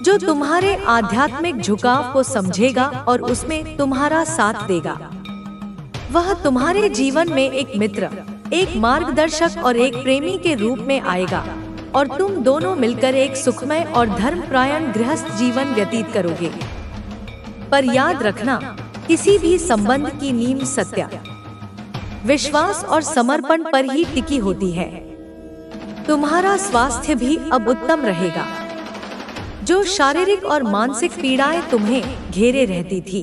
जो तुम्हारे आध्यात्मिक झुकाव को समझेगा और उसमें तुम्हारा साथ देगा। वह तुम्हारे जीवन में एक मित्र, एक मार्गदर्शक और एक प्रेमी के रूप में आएगा, और तुम दोनों मिलकर एक सुखमय और धर्मपरायण गृहस्थ जीवन व्यतीत करोगे। पर याद रखना, किसी भी संबंध की नींव सत्य, विश्वास और समर्पण पर ही टिकी होती है। तुम्हारा स्वास्थ्य भी अब उत्तम रहेगा। जो शारीरिक और मानसिक पीड़ाएं तुम्हें घेरे रहती थी,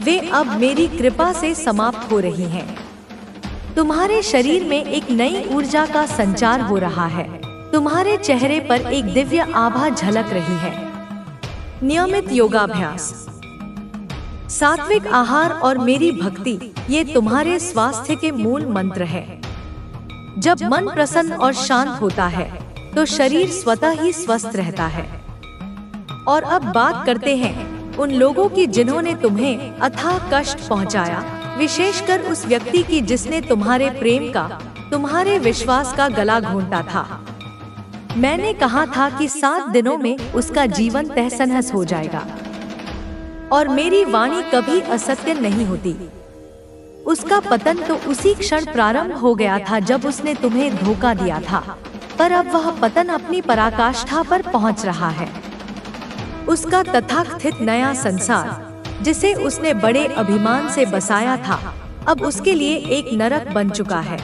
वे अब मेरी कृपा से समाप्त हो रही हैं। तुम्हारे शरीर में एक नई ऊर्जा का संचार हो रहा है। तुम्हारे चेहरे पर एक दिव्य आभा झलक रही है। नियमित योगाभ्यास, सात्विक आहार और मेरी भक्ति, ये तुम्हारे स्वास्थ्य के मूल मंत्र हैं। जब मन प्रसन्न और शांत होता है, तो शरीर स्वतः ही स्वस्थ रहता है। और अब बात करते हैं उन लोगों की जिन्होंने तुम्हें अथाह कष्ट पहुंचाया, विशेषकर उस व्यक्ति की जिसने तुम्हारे प्रेम का, तुम्हारे विश्वास का गला घोंटा था। मैंने कहा था कि 7 दिनों में उसका जीवन तहस नहस हो जाएगा, और मेरी वाणी कभी असत्य नहीं होती। उसका पतन तो उसी क्षण प्रारंभ हो गया था जब उसने तुम्हें धोखा दिया था, पर अब वह पतन अपनी पराकाष्ठा पर पहुंच रहा है। उसका तथाकथित नया संसार, जिसे उसने बड़े अभिमान से बसाया था, अब उसके लिए एक नरक बन चुका है।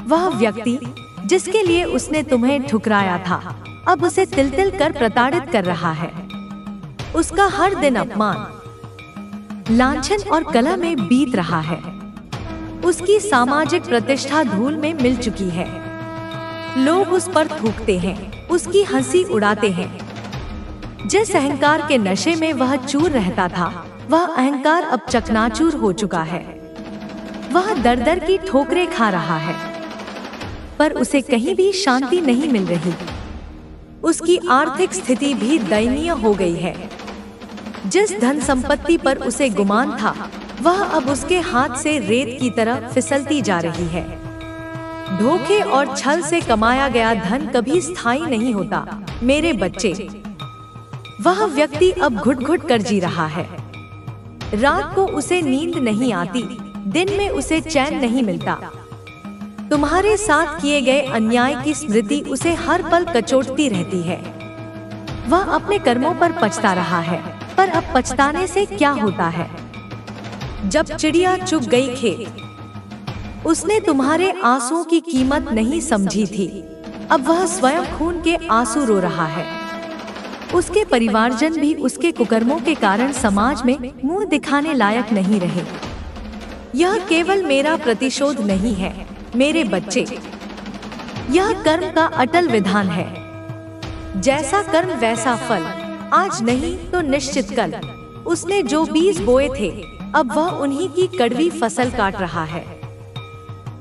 वह व्यक्ति जिसके लिए उसने तुम्हें ठुकराया था, अब उसे तिल-तिल कर प्रताड़ित कर रहा है। उसका हर दिन अपमान, लांछन और कलह में बीत रहा है। उसकी सामाजिक प्रतिष्ठा धूल में मिल चुकी है। लोग उस पर थूकते हैं, उसकी हंसी उड़ाते हैं। जिस अहंकार के नशे में वह चूर रहता था, वह अहंकार अब चकनाचूर हो चुका है। वह दर-दर की ठोकरें खा रहा है, पर उसे कहीं भी शांति नहीं मिल रही। उसकी आर्थिक स्थिति भी दयनीय हो गई है। जिस धन संपत्ति पर उसे गुमान था, वह अब उसके हाथ से रेत की तरह फिसलती जा रही है। धोखे और छल से कमाया गया धन कभी स्थायी नहीं होता मेरे बच्चे। वह व्यक्ति अब घुट-घुट कर जी रहा है। रात को उसे नींद नहीं आती, दिन में उसे चैन नहीं मिलता। तुम्हारे साथ किए गए अन्याय की स्मृति उसे हर पल कचोटती रहती है। वह अपने कर्मों पर पछता रहा है, पर अब पछताने से क्या होता है? जब चिड़िया चुग गई खेत, उसने तुम्हारे आंसुओं की कीमत नहीं समझी थी। अब वह स्वयं खून के आंसू रो रहा है। उसके परिवारजन भी उसके कुकर्मों के कारण समाज में मुंह दिखाने लायक नहीं रहे। यह केवल मेरा प्रतिशोध नहीं है मेरे बच्चे, यह कर्म का अटल विधान है। जैसा कर्म वैसा फल, आज नहीं तो निश्चित कल। उसने जो बीज बोए थे, अब वह उन्हीं की कड़वी फसल काट रहा है।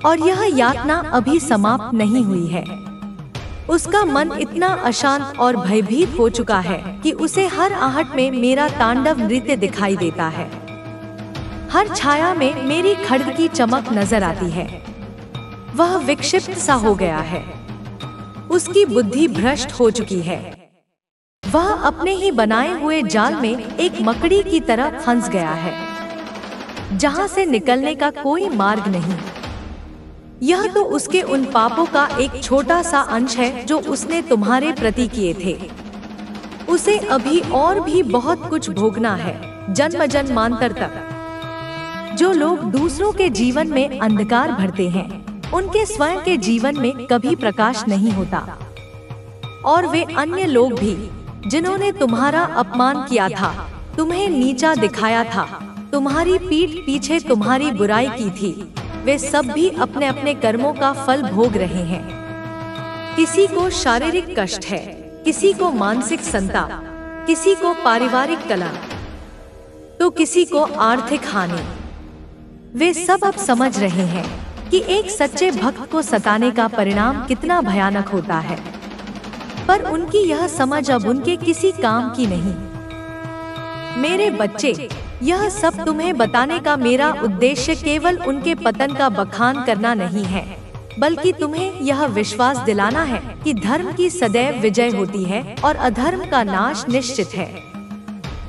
और यह यातना अभी समाप्त नहीं हुई है। उसका मन इतना अशांत और भयभीत हो चुका है कि उसे हर आहट में मेरा तांडव नृत्य दिखाई देता है। हर छाया में मेरी खड्ग की चमक नजर आती है। वह विक्षिप्त सा हो गया है। उसकी बुद्धि भ्रष्ट हो चुकी है। वह अपने ही बनाए हुए जाल में एक मकड़ी की तरह फंस गया है, जहां से निकलने का कोई मार्ग नहीं। यह तो उसके उन पापों का एक छोटा सा अंश है जो उसने तुम्हारे प्रति किए थे। उसे अभी और भी बहुत कुछ भोगना है, जन्म जन्मांतर तक। जो लोग दूसरों के जीवन में अंधकार भरते हैं, उनके स्वयं के जीवन में कभी प्रकाश नहीं होता। और वे अन्य लोग भी जिन्होंने तुम्हारा अपमान किया था, तुम्हें नीचा दिखाया था, तुम्हारी पीठ पीछे तुम्हारी बुराई की थी, वे सब भी अपने अपने कर्मों का फल भोग रहे हैं। किसी को शारीरिक कष्ट है, किसी को मानसिक संताप, किसी को पारिवारिक कलह, तो किसी को आर्थिक हानि। वे सब अब समझ रहे हैं कि एक सच्चे भक्त को सताने का परिणाम कितना भयानक होता है, पर उनकी यह समझ अब उनके किसी काम की नहीं। मेरे बच्चे, यह सब तुम्हें बताने का मेरा उद्देश्य केवल उनके पतन का बखान करना नहीं है, बल्कि तुम्हें यह विश्वास दिलाना है कि धर्म की सदैव विजय होती है और अधर्म का नाश निश्चित है।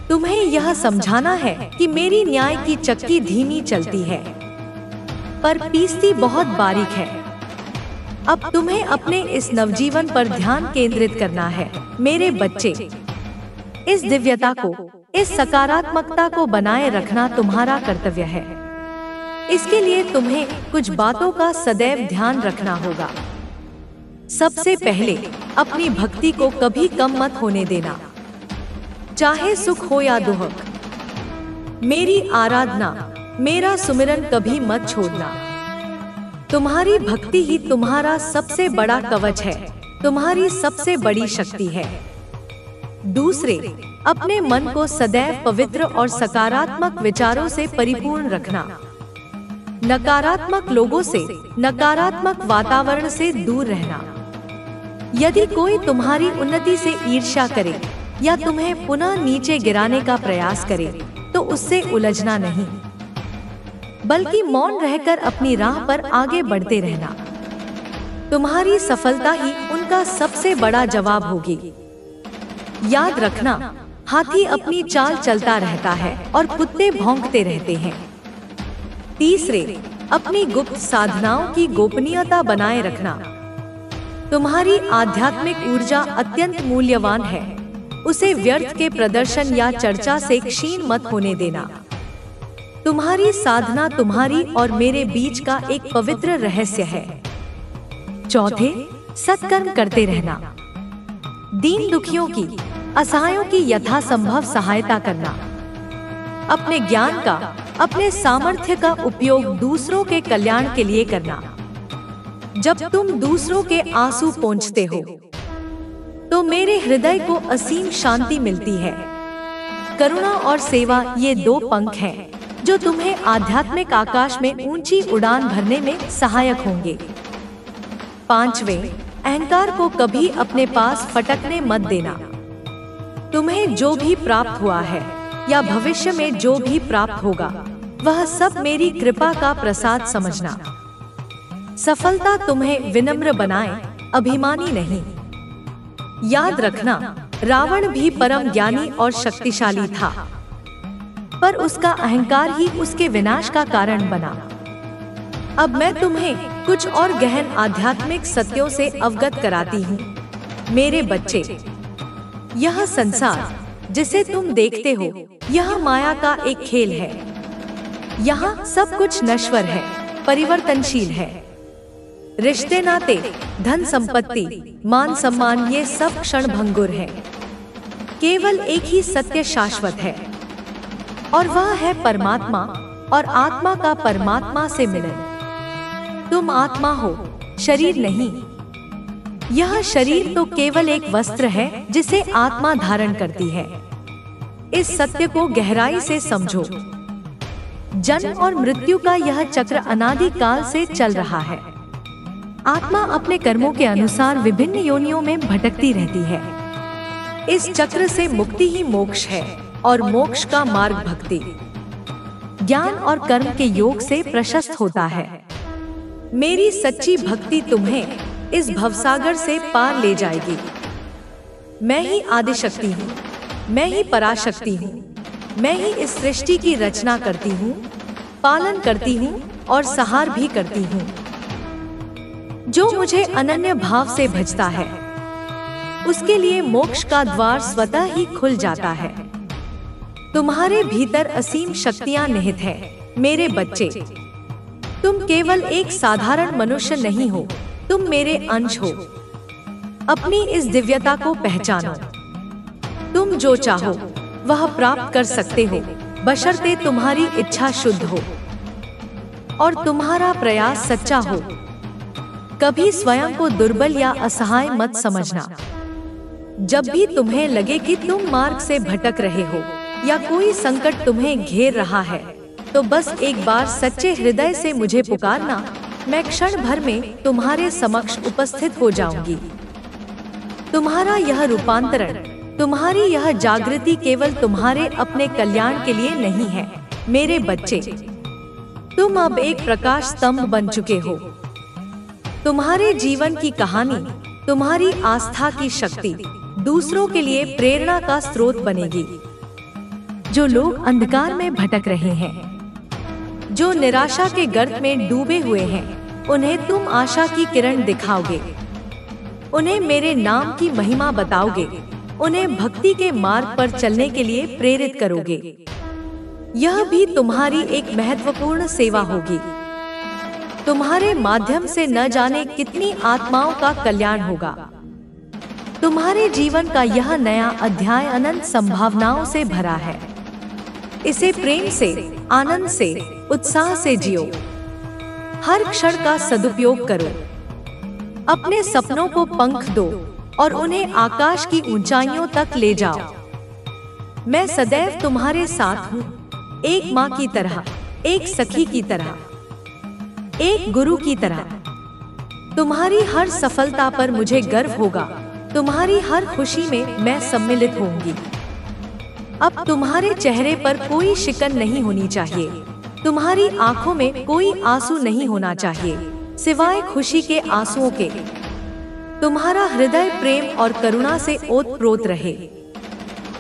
तुम्हें यह समझाना है कि मेरी न्याय की चक्की धीमी चलती है, पर पीसती बहुत बारीक है। अब तुम्हें अपने इस नवजीवन पर ध्यान केंद्रित करना है मेरे बच्चे। इस दिव्यता को, इस सकारात्मकता को बनाए रखना तुम्हारा कर्तव्य है। इसके लिए तुम्हें कुछ बातों का सदैव ध्यान रखना होगा। सबसे पहले अपनी भक्ति को कभी कम मत होने देना, चाहे सुख हो या दुख। मेरी आराधना, मेरा सुमिरन कभी मत छोड़ना। तुम्हारी भक्ति ही तुम्हारा सबसे बड़ा कवच है, तुम्हारी सबसे बड़ी शक्ति है। दूसरे, अपने मन को सदैव पवित्र और सकारात्मक विचारों से परिपूर्ण रखना। नकारात्मक लोगों से, नकारात्मक वातावरण से दूर रहना। यदि कोई तुम्हारी उन्नति से ईर्ष्या करे या तुम्हें पुनः नीचे गिराने का प्रयास करे, तो उससे उलझना नहीं, बल्कि मौन रहकर अपनी राह पर आगे बढ़ते रहना। तुम्हारी सफलता ही उनका सबसे बड़ा जवाब होगी। याद रखना, हाथी अपनी चाल चलता रहता है और कुत्ते भौंकते रहते हैं। तीसरे, अपनी गुप्त साधनाओं की गोपनीयता बनाए रखना। तुम्हारी आध्यात्मिक ऊर्जा अत्यंत मूल्यवान है, उसे व्यर्थ के प्रदर्शन या चर्चा से क्षीण मत होने देना। तुम्हारी साधना तुम्हारी और मेरे बीच का एक पवित्र रहस्य है। चौथे, सत्कर्म करते रहना। दीन दुखियों की, असहायों की यथासंभव सहायता करना। अपने ज्ञान का, अपने सामर्थ्य का उपयोग दूसरों के कल्याण के लिए करना। जब तुम दूसरों के आंसू पोंछते हो, तो मेरे हृदय को असीम शांति मिलती है। करुणा और सेवा ये दो पंख हैं जो तुम्हें आध्यात्मिक आकाश में ऊंची उड़ान भरने में सहायक होंगे। पांचवें, अहंकार को कभी अपने पास फटकने मत देना। तुम्हें जो भी प्राप्त हुआ है या भविष्य में जो भी प्राप्त होगा, वह सब मेरी कृपा का प्रसाद समझना। सफलता तुम्हें विनम्र बनाए, अभिमानी नहीं। याद रखना, रावण भी परम ज्ञानी और शक्तिशाली था, पर उसका अहंकार ही उसके विनाश का कारण बना। अब मैं तुम्हें कुछ और गहन आध्यात्मिक सत्यों से अवगत कराती हूँ मेरे बच्चे। यह संसार जिसे तुम देखते हो, यह माया का एक खेल है। यहाँ सब कुछ नश्वर है, परिवर्तनशील है। रिश्ते नाते, धन संपत्ति, मान सम्मान, ये सब क्षणभंगुर है। केवल एक ही सत्य शाश्वत है, और वह है परमात्मा और आत्मा का परमात्मा से मिलन। तुम आत्मा हो, शरीर नहीं। यह शरीर तो केवल एक वस्त्र है जिसे आत्मा धारण करती है। इस सत्य को गहराई से समझो। जन्म और मृत्यु का यह चक्र अनादि काल से चल रहा है। आत्मा अपने कर्मों के अनुसार विभिन्न योनियों में भटकती रहती है। इस चक्र से मुक्ति ही मोक्ष है और मोक्ष का मार्ग भक्ति, ज्ञान और कर्म के योग से प्रशस्त होता है। मेरी सच्ची भक्ति तुम्हें इस भवसागर से पार ले जाएगी। मैं ही आदिशक्ति हूँ, मैं ही पराशक्ति हूँ, मैं ही इस सृष्टि की रचना करती हूँ, पालन करती हूँ और संहार भी करती हूँ। जो मुझे अनन्य भाव से भजता है उसके लिए मोक्ष का द्वार स्वतः ही खुल जाता है। तुम्हारे भीतर असीम शक्तियां निहित है मेरे बच्चे। तुम केवल एक साधारण मनुष्य नहीं हो, तुम मेरे अंश हो। अपनी इस दिव्यता को पहचानो। तुम जो चाहो वह प्राप्त कर सकते हो, बशर्ते तुम्हारी इच्छा शुद्ध हो और तुम्हारा प्रयास सच्चा हो। कभी स्वयं को दुर्बल या असहाय मत समझना। जब भी तुम्हें लगे कि तुम मार्ग से भटक रहे हो या कोई संकट तुम्हें घेर रहा है, तो बस एक बार सच्चे हृदय से मुझे पुकारना। मैं क्षण भर में तुम्हारे समक्ष उपस्थित हो जाऊंगी। तुम्हारा यह रूपांतरण, तुम्हारी यह जागृति केवल तुम्हारे अपने कल्याण के लिए नहीं है मेरे बच्चे। तुम अब एक प्रकाश स्तंभ बन चुके हो। तुम्हारे जीवन की कहानी, तुम्हारी आस्था की शक्ति दूसरों के लिए प्रेरणा का स्रोत बनेगी। जो लोग अंधकार में भटक रहे हैं, जो निराशा के गर्त में डूबे हुए हैं, उन्हें तुम आशा की किरण दिखाओगे। उन्हें मेरे नाम की महिमा बताओगे, उन्हें भक्ति के मार्ग पर चलने के लिए प्रेरित करोगे। यह भी तुम्हारी एक महत्वपूर्ण सेवा होगी। तुम्हारे माध्यम से न जाने कितनी आत्माओं का कल्याण होगा। तुम्हारे जीवन का यह नया अध्याय अनंत संभावनाओं से भरा है। इसे प्रेम से, आनंद से, उत्साह से जियो। हर क्षण का सदुपयोग करो। अपने सपनों को पंख दो और उन्हें आकाश की ऊंचाइयों तक ले जाओ। मैं सदैव तुम्हारे साथ हूँ, एक माँ की तरह, एक सखी की तरह, एक गुरु की तरह। तुम्हारी हर सफलता पर मुझे गर्व होगा। तुम्हारी हर खुशी में मैं सम्मिलित होंगी। अब तुम्हारे चेहरे पर कोई शिकन नहीं होनी चाहिए। तुम्हारी आंखों में कोई आंसू नहीं होना चाहिए सिवाय खुशी के आंसुओं के। तुम्हारा हृदय प्रेम और करुणा से ओतप्रोत रहे।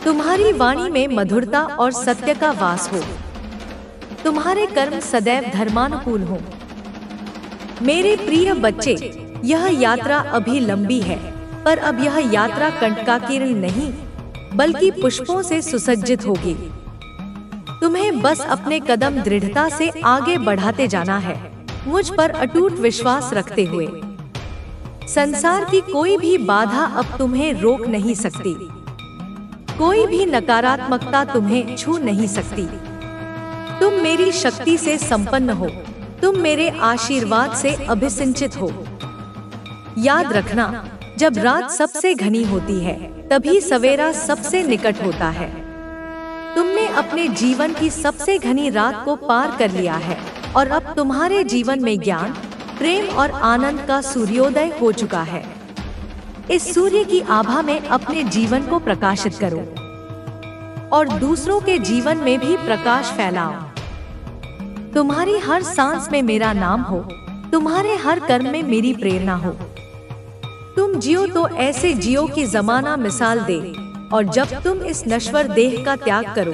तुम्हारी वाणी में मधुरता और सत्य का वास हो। तुम्हारे कर्म सदैव धर्मानुकूल हो। मेरे प्रिय बच्चे, यह यात्रा अभी लंबी है, पर अब यह यात्रा कंटकाकीर्ण नहीं बल्कि पुष्पों से सुसज्जित होगी। तुम्हें बस अपने कदम दृढ़ता से आगे बढ़ाते जाना है, मुझ पर अटूट विश्वास रखते हुए। संसार की कोई भी बाधा अब तुम्हें रोक नहीं सकती। कोई भी नकारात्मकता तुम्हें छू नहीं सकती। तुम मेरी शक्ति से संपन्न हो। तुम मेरे आशीर्वाद से अभिसिंचित हो। याद रखना, जब रात सबसे घनी होती है तभी सवेरा सबसे निकट होता है। तुमने अपने जीवन की सबसे घनी रात को पार कर लिया है और अब तुम्हारे जीवन में ज्ञान, प्रेम और आनंद का सूर्योदय हो चुका है। इस सूर्य की आभा में अपने जीवन को प्रकाशित करो और दूसरों के जीवन में भी प्रकाश फैलाओ। तुम्हारी हर सांस में मेरा नाम हो, तुम्हारे हर कर्म में मेरी प्रेरणा हो। तुम जियो तो ऐसे जियो कि जमाना मिसाल दे, और जब तुम इस नश्वर देह का त्याग करो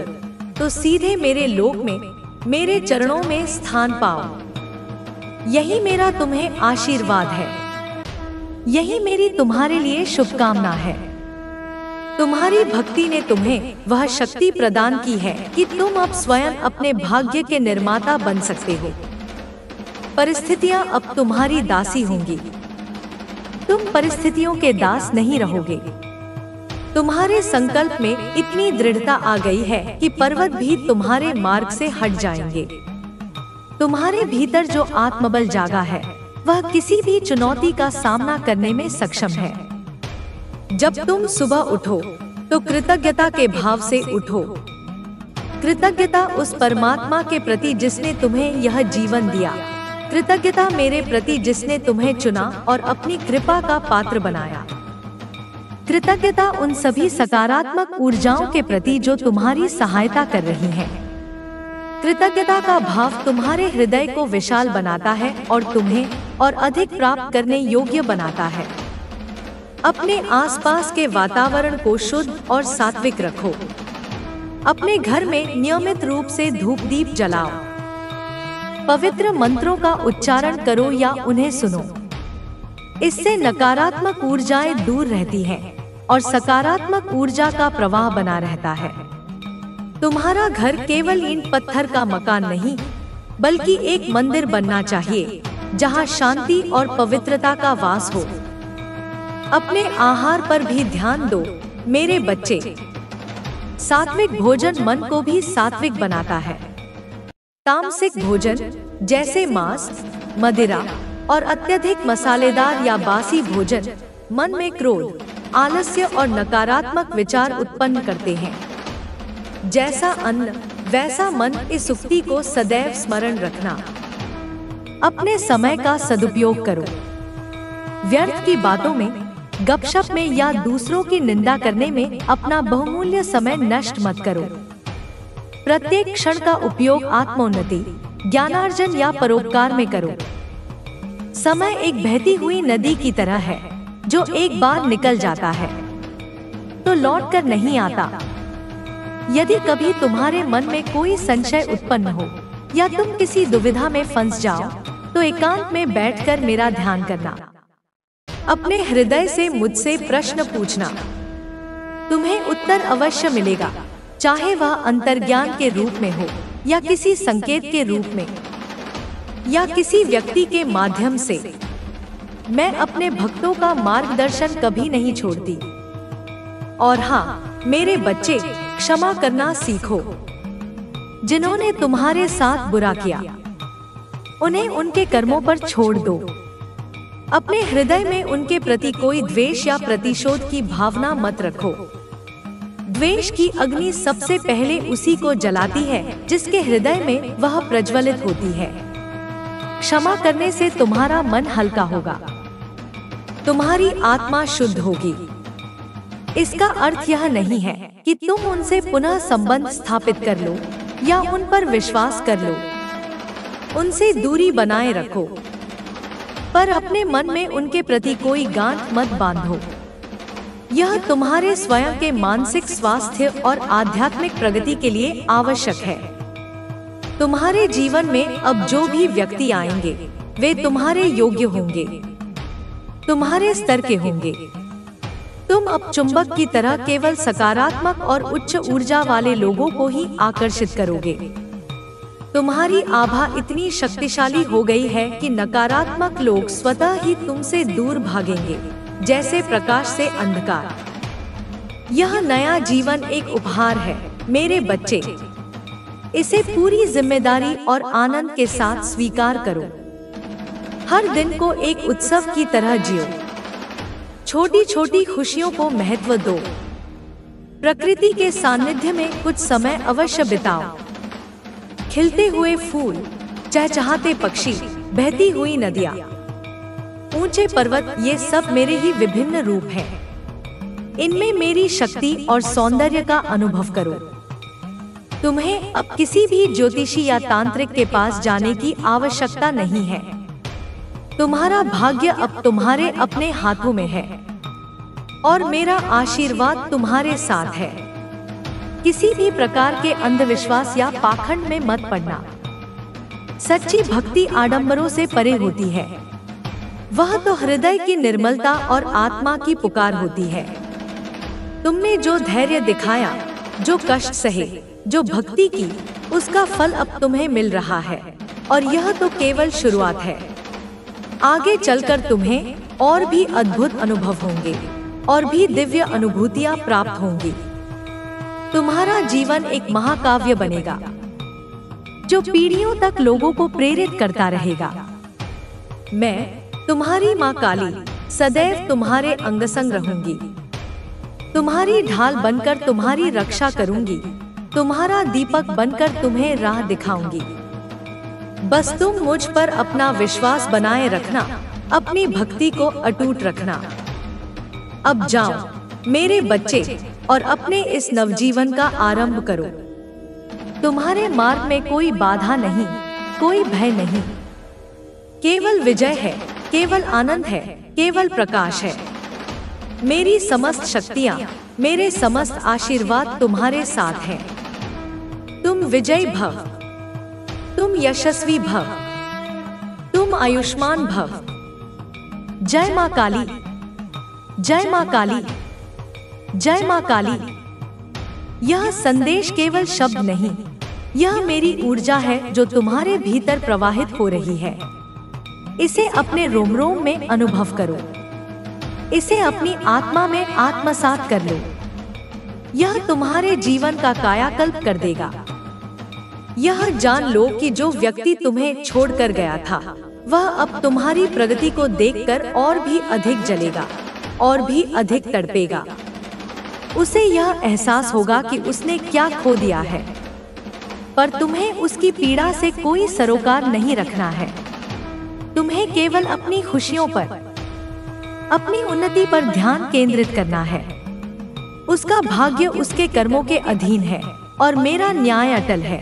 तो सीधे मेरे लोक में, मेरे चरणों में स्थान पाओ। यही मेरा तुम्हें आशीर्वाद है, यही मेरी तुम्हारे लिए शुभकामना है। तुम्हारी भक्ति ने तुम्हें वह शक्ति प्रदान की है कि तुम अब स्वयं अपने भाग्य के निर्माता बन सकते हो। परिस्थितियां अब तुम्हारी दासी होंगी। तुम परिस्थितियों के दास नहीं रहोगे। तुम्हारे संकल्प में इतनी दृढ़ता आ गई है कि पर्वत भी तुम्हारे मार्ग से हट जाएंगे। तुम्हारे भीतर जो आत्मबल जागा है वह किसी भी चुनौती का सामना करने में सक्षम है। जब तुम सुबह उठो तो कृतज्ञता के भाव से उठो। कृतज्ञता उस परमात्मा के प्रति जिसने तुम्हें यह जीवन दिया, कृतज्ञता मेरे प्रति जिसने तुम्हें चुना और अपनी कृपा का पात्र बनाया। कृतज्ञता उन सभी सकारात्मक ऊर्जाओं के प्रति जो तुम्हारी सहायता कर रही हैं। कृतज्ञता का भाव तुम्हारे हृदय को विशाल बनाता है और तुम्हें और अधिक प्राप्त करने योग्य बनाता है। अपने आसपास के वातावरण को शुद्ध और सात्विक रखो। अपने घर में नियमित रूप से धूप दीप जलाओ। पवित्र मंत्रों का उच्चारण करो या उन्हें सुनो। इससे नकारात्मक ऊर्जाएं दूर रहती हैं और सकारात्मक ऊर्जा का प्रवाह बना रहता है। तुम्हारा घर केवल ईंट पत्थर का मकान नहीं, बल्कि एक मंदिर बनना चाहिए जहां शांति और पवित्रता का वास हो। अपने आहार पर भी ध्यान दो मेरे बच्चे। सात्विक भोजन मन को भी सात्विक बनाता है। तामसिक भोजन जैसे मांस, मदिरा और अत्यधिक मसालेदार या बासी भोजन मन में क्रोध, आलस्य और नकारात्मक विचार उत्पन्न करते हैं। जैसा अन्न वैसा मन, इस उक्ति को सदैव स्मरण रखना। अपने समय का सदुपयोग करो। व्यर्थ की बातों में, गपशप में या दूसरों की निंदा करने में अपना बहुमूल्य समय नष्ट मत करो। प्रत्येक क्षण का उपयोग आत्मोन्नति, ज्ञानार्जन या परोपकार में करो। समय एक बहती हुई नदी की तरह है जो एक बार निकल जाता है तो लौट कर नहीं आता। यदि कभी तुम्हारे मन में कोई संशय उत्पन्न हो या तुम किसी दुविधा में फंस जाओ तो एकांत में बैठकर मेरा ध्यान करना। अपने हृदय से मुझसे प्रश्न पूछना। तुम्हें उत्तर अवश्य मिलेगा, चाहे वह अंतर्ज्ञान के रूप में हो या किसी संकेत के रूप में या किसी व्यक्ति के माध्यम से। मैं अपने भक्तों का मार्गदर्शन कभी नहीं छोड़ती। और हाँ मेरे बच्चे, क्षमा करना सीखो। जिन्होंने तुम्हारे साथ बुरा किया उन्हें उनके कर्मों पर छोड़ दो। अपने हृदय में उनके प्रति कोई द्वेष या प्रतिशोध की भावना मत रखो। द्वेष की अग्नि सबसे पहले उसी को जलाती है जिसके हृदय में वह प्रज्वलित होती है। क्षमा करने से तुम्हारा मन हल्का होगा, तुम्हारी आत्मा शुद्ध होगी। इसका अर्थ यह नहीं है कि तुम उनसे पुनः संबंध स्थापित कर लो या उन पर विश्वास कर लो। उनसे दूरी बनाए रखो, पर अपने मन में उनके प्रति कोई गांठ मत बांधो। यह तुम्हारे स्वयं के मानसिक स्वास्थ्य और आध्यात्मिक प्रगति के लिए आवश्यक है। तुम्हारे जीवन में अब जो भी व्यक्ति आएंगे वे तुम्हारे योग्य होंगे, तुम्हारे स्तर के होंगे। तुम अब चुंबक की तरह केवल सकारात्मक और उच्च ऊर्जा वाले लोगों को ही आकर्षित करोगे। तुम्हारी आभा इतनी शक्तिशाली हो गई है कि नकारात्मक लोग स्वतः ही तुमसे दूर भागेंगे, जैसे प्रकाश से अंधकार। यह नया जीवन एक उपहार है मेरे बच्चे। इसे पूरी जिम्मेदारी और आनंद के साथ स्वीकार करो। हर दिन को एक उत्सव की तरह जियो। छोटी छोटी खुशियों को महत्व दो। प्रकृति के सानिध्य में कुछ समय अवश्य बिताओ। खिलते हुए फूल, चहचहाते पक्षी, बहती हुई नदियाँ, ऊंचे पर्वत, ये सब मेरे ही विभिन्न रूप हैं। इनमें मेरी शक्ति और सौंदर्य का अनुभव करो। तुम्हें अब किसी भी ज्योतिषी या तांत्रिक के पास जाने की आवश्यकता नहीं है। तुम्हारा भाग्य अब तुम्हारे अपने हाथों में है और मेरा आशीर्वाद तुम्हारे साथ है। किसी भी प्रकार के अंधविश्वास या पाखंड में मत पड़ना। सच्ची भक्ति आडंबरों से परे होती है। वह तो हृदय की निर्मलता और आत्मा की पुकार होती है। तुमने जो धैर्य दिखाया, जो कष्ट सहे, जो भक्ति की, उसका फल अब तुम्हें मिल रहा है और यह तो केवल शुरुआत है। आगे चलकर तुम्हें और भी अद्भुत अनुभव होंगे और भी दिव्य अनुभूतियां प्राप्त होंगी। तुम्हारा जीवन एक महाकाव्य बनेगा जो पीढ़ियों तक लोगों को प्रेरित करता रहेगा। मैं तुम्हारी माँ काली सदैव तुम्हारे अंगसंग रहूंगी। तुम्हारी ढाल बनकर तुम्हारी रक्षा करूंगी। तुम्हारा दीपक बनकर तुम्हें राह दिखाऊंगी। बस तुम मुझ पर अपना विश्वास बनाए रखना, अपनी भक्ति को अटूट रखना। अब जाओ मेरे बच्चे और अपने इस नवजीवन का आरंभ करो। तुम्हारे मार्ग में कोई बाधा नहीं, कोई भय नहीं, केवल विजय है, केवल आनंद है, केवल प्रकाश है। मेरी समस्त शक्तियाँ, मेरे समस्त आशीर्वाद तुम्हारे साथ हैं। तुम विजयी भव, तुम यशस्वी भव, तुम आयुष्मान भव। जय माँ काली, जय माँ काली, जय माँ काली। यह संदेश केवल शब्द नहीं, यह मेरी ऊर्जा है जो तुम्हारे भीतर प्रवाहित हो रही है। इसे अपने रोम रोम में अनुभव करो, इसे अपनी आत्मा में आत्मसात कर लो। यह तुम्हारे जीवन का कायाकल्प कर देगा। यह जान लो कि जो व्यक्ति तुम्हें छोड़कर गया था, वह अब तुम्हारी प्रगति को देखकर और भी अधिक जलेगा और भी अधिक तड़पेगा। उसे यह एहसास होगा कि उसने क्या खो दिया है, पर तुम्हें उसकी पीड़ा से कोई सरोकार नहीं रखना है। तुम्हें केवल अपनी खुशियों पर, अपनी उन्नति पर ध्यान केंद्रित करना है। उसका भाग्य उसके कर्मों के अधीन है और मेरा न्याय अटल है।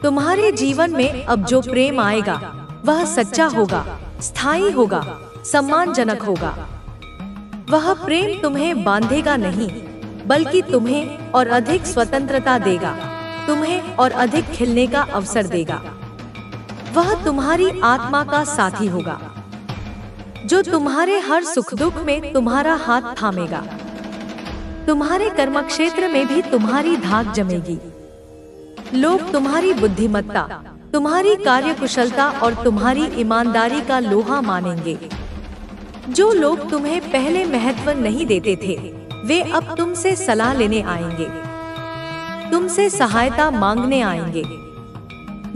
तुम्हारे जीवन में अब जो प्रेम आएगा वह सच्चा होगा, स्थायी होगा, सम्मानजनक होगा। वह प्रेम तुम्हें बांधेगा नहीं, बल्कि तुम्हें और अधिक स्वतंत्रता देगा, तुम्हें और अधिक खिलने का अवसर देगा। वह तुम्हारी आत्मा का साथी होगा, जो तुम्हारे हर सुख दुख में तुम्हारा हाथ थामेगा। तुम्हारे कर्म क्षेत्र में भी तुम्हारी धाक जमेगी। लोग तुम्हारी बुद्धिमत्ता, तुम्हारी कार्यकुशलता और तुम्हारी ईमानदारी का लोहा मानेंगे। जो लोग तुम्हें पहले महत्व नहीं देते थे, वे अब तुमसे सलाह लेने आएंगे, तुमसे सहायता मांगने आएंगे।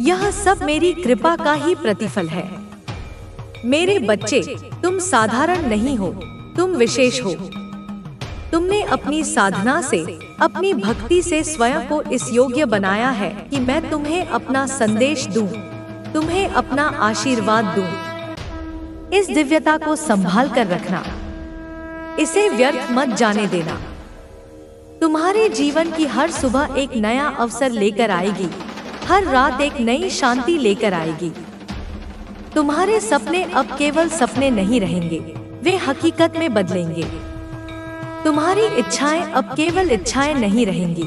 यह सब मेरी कृपा का ही प्रतिफल है। मेरे बच्चे, तुम साधारण नहीं हो, तुम विशेष हो। तुमने अपनी साधना से, अपनी भक्ति से स्वयं को इस योग्य बनाया है कि मैं तुम्हें अपना संदेश दूं, तुम्हें अपना आशीर्वाद दूं। इस दिव्यता को संभाल कर रखना, इसे व्यर्थ मत जाने देना। तुम्हारे जीवन की हर सुबह एक नया अवसर लेकर आएगी, हर रात एक नई शांति लेकर आएगी। तुम्हारे सपने अब केवल सपने नहीं रहेंगे, वे हकीकत में बदलेंगे। तुम्हारी इच्छाएं अब केवल इच्छाएं नहीं रहेंगी,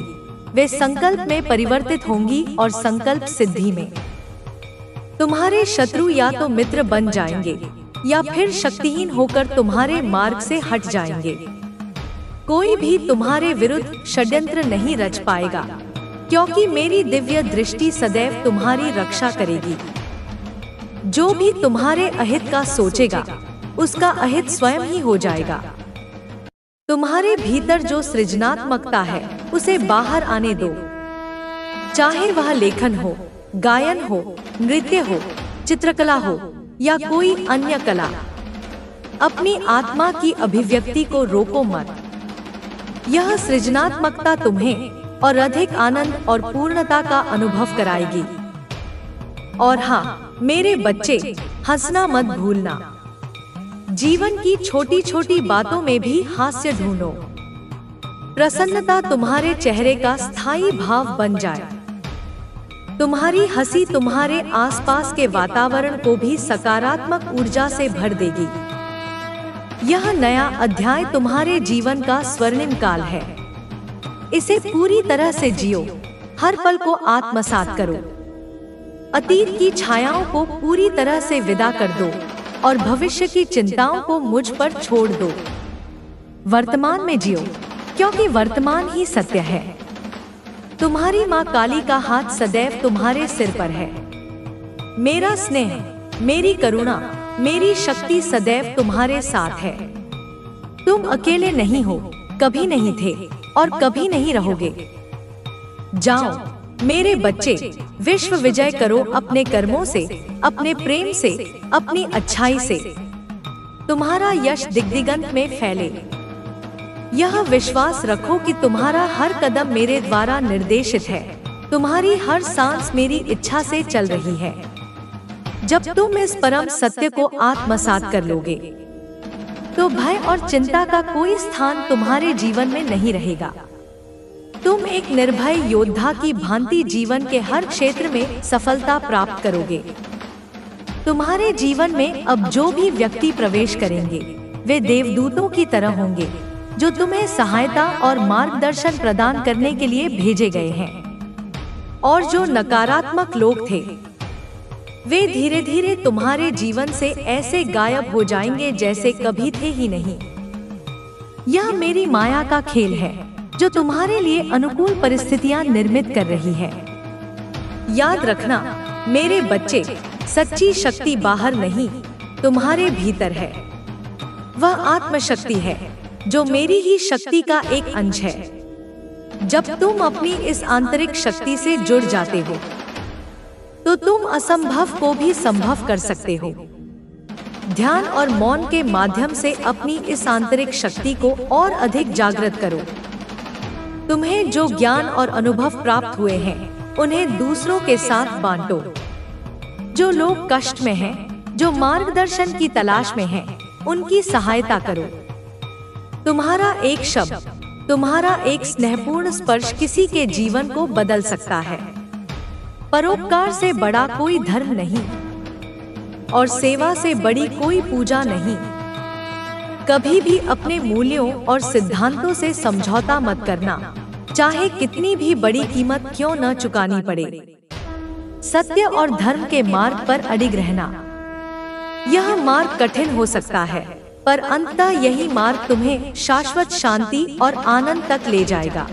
वे संकल्प में परिवर्तित होंगी और संकल्प सिद्धि में। तुम्हारे शत्रु या तो मित्र बन जाएंगे या फिर शक्तिहीन होकर तुम्हारे मार्ग से हट जाएंगे। कोई भी तुम्हारे विरुद्ध षड्यंत्र नहीं रच पाएगा, क्योंकि मेरी दिव्य दृष्टि सदैव तुम्हारी रक्षा करेगी। जो भी तुम्हारे अहित का सोचेगा, उसका अहित स्वयं ही हो जाएगा। तुम्हारे भीतर जो सृजनात्मकता है, उसे बाहर आने दो। चाहे वह लेखन हो, गायन हो, नृत्य हो, चित्रकला हो या कोई अन्य कला, अपनी आत्मा की अभिव्यक्ति को रोको मत। यह सृजनात्मकता तुम्हें और अधिक आनंद और पूर्णता का अनुभव कराएगी। और हाँ मेरे बच्चे, हंसना मत भूलना। जीवन की छोटी छोटी बातों में भी हास्य ढूंढो। प्रसन्नता तुम्हारे चेहरे का स्थायी भाव बन जाए। तुम्हारी हंसी तुम्हारे आसपास के वातावरण को भी सकारात्मक ऊर्जा से भर देगी। यह नया अध्याय तुम्हारे जीवन का स्वर्णिम काल है। इसे पूरी तरह से जियो, हर पल को आत्मसात करो। अतीत की छायाओं को पूरी तरह से विदा कर दो और भविष्य की चिंताओं को मुझ पर छोड़ दो। वर्तमान में जियो, क्योंकि वर्तमान ही सत्य है। तुम्हारी माँ काली का हाथ सदैव तुम्हारे सिर पर है। मेरा स्नेह, मेरी करुणा, मेरी शक्ति सदैव तुम्हारे साथ है। तुम अकेले नहीं हो, कभी नहीं थे और कभी नहीं रहोगे। जाओ मेरे बच्चे, विश्व विजय करो अपने कर्मों से, अपने प्रेम से, अपनी अच्छाई से। तुम्हारा यश दिग्दिगंत में फैले। यह विश्वास रखो कि तुम्हारा हर कदम मेरे द्वारा निर्देशित है। तुम्हारी हर सांस मेरी इच्छा से चल रही है। जब तुम इस परम सत्य को आत्मसात कर लोगे, तो भय और चिंता का कोई स्थान तुम्हारे जीवन में नहीं रहेगा। तुम एक निर्भय योद्धा की भांति जीवन के हर क्षेत्र में सफलता प्राप्त करोगे। तुम्हारे जीवन में अब जो भी व्यक्ति प्रवेश करेंगे, वे देवदूतों की तरह होंगे, जो तुम्हें सहायता और मार्गदर्शन प्रदान करने के लिए भेजे गए हैं। और जो नकारात्मक लोग थे, वे धीरे धीरे तुम्हारे जीवन से ऐसे गायब हो जाएंगे जैसे कभी थे ही नहीं। यह मेरी माया का खेल है, जो तुम्हारे लिए अनुकूल परिस्थितियां निर्मित कर रही है। याद रखना मेरे बच्चे, सच्ची शक्ति बाहर नहीं, तुम्हारे भीतर है। वह आत्मशक्ति है, जो मेरी ही शक्ति का एक अंश है। जब तुम अपनी इस आंतरिक शक्ति से जुड़ जाते हो, तो तुम असंभव को भी संभव कर सकते हो। ध्यान और मौन के माध्यम से अपनी इस आंतरिक शक्ति को और अधिक जागृत करो। तुम्हें जो ज्ञान और अनुभव प्राप्त हुए हैं, उन्हें दूसरों के साथ बांटो। जो लोग कष्ट में हैं, जो मार्गदर्शन की तलाश में हैं, उनकी सहायता करो। तुम्हारा एक शब्द, तुम्हारा एक स्नेहपूर्ण स्पर्श किसी के जीवन को बदल सकता है। परोपकार से बड़ा कोई धर्म नहीं, और सेवा से बड़ी कोई पूजा नहीं। कभी भी अपने मूल्यों और सिद्धांतों से समझौता मत करना, चाहे कितनी भी बड़ी कीमत क्यों न चुकानी पड़े। सत्य और धर्म के मार्ग पर अडिग रहना। यह मार्ग कठिन हो सकता है, पर अंततः यही मार्ग तुम्हें शाश्वत शांति और आनंद तक ले जाएगा।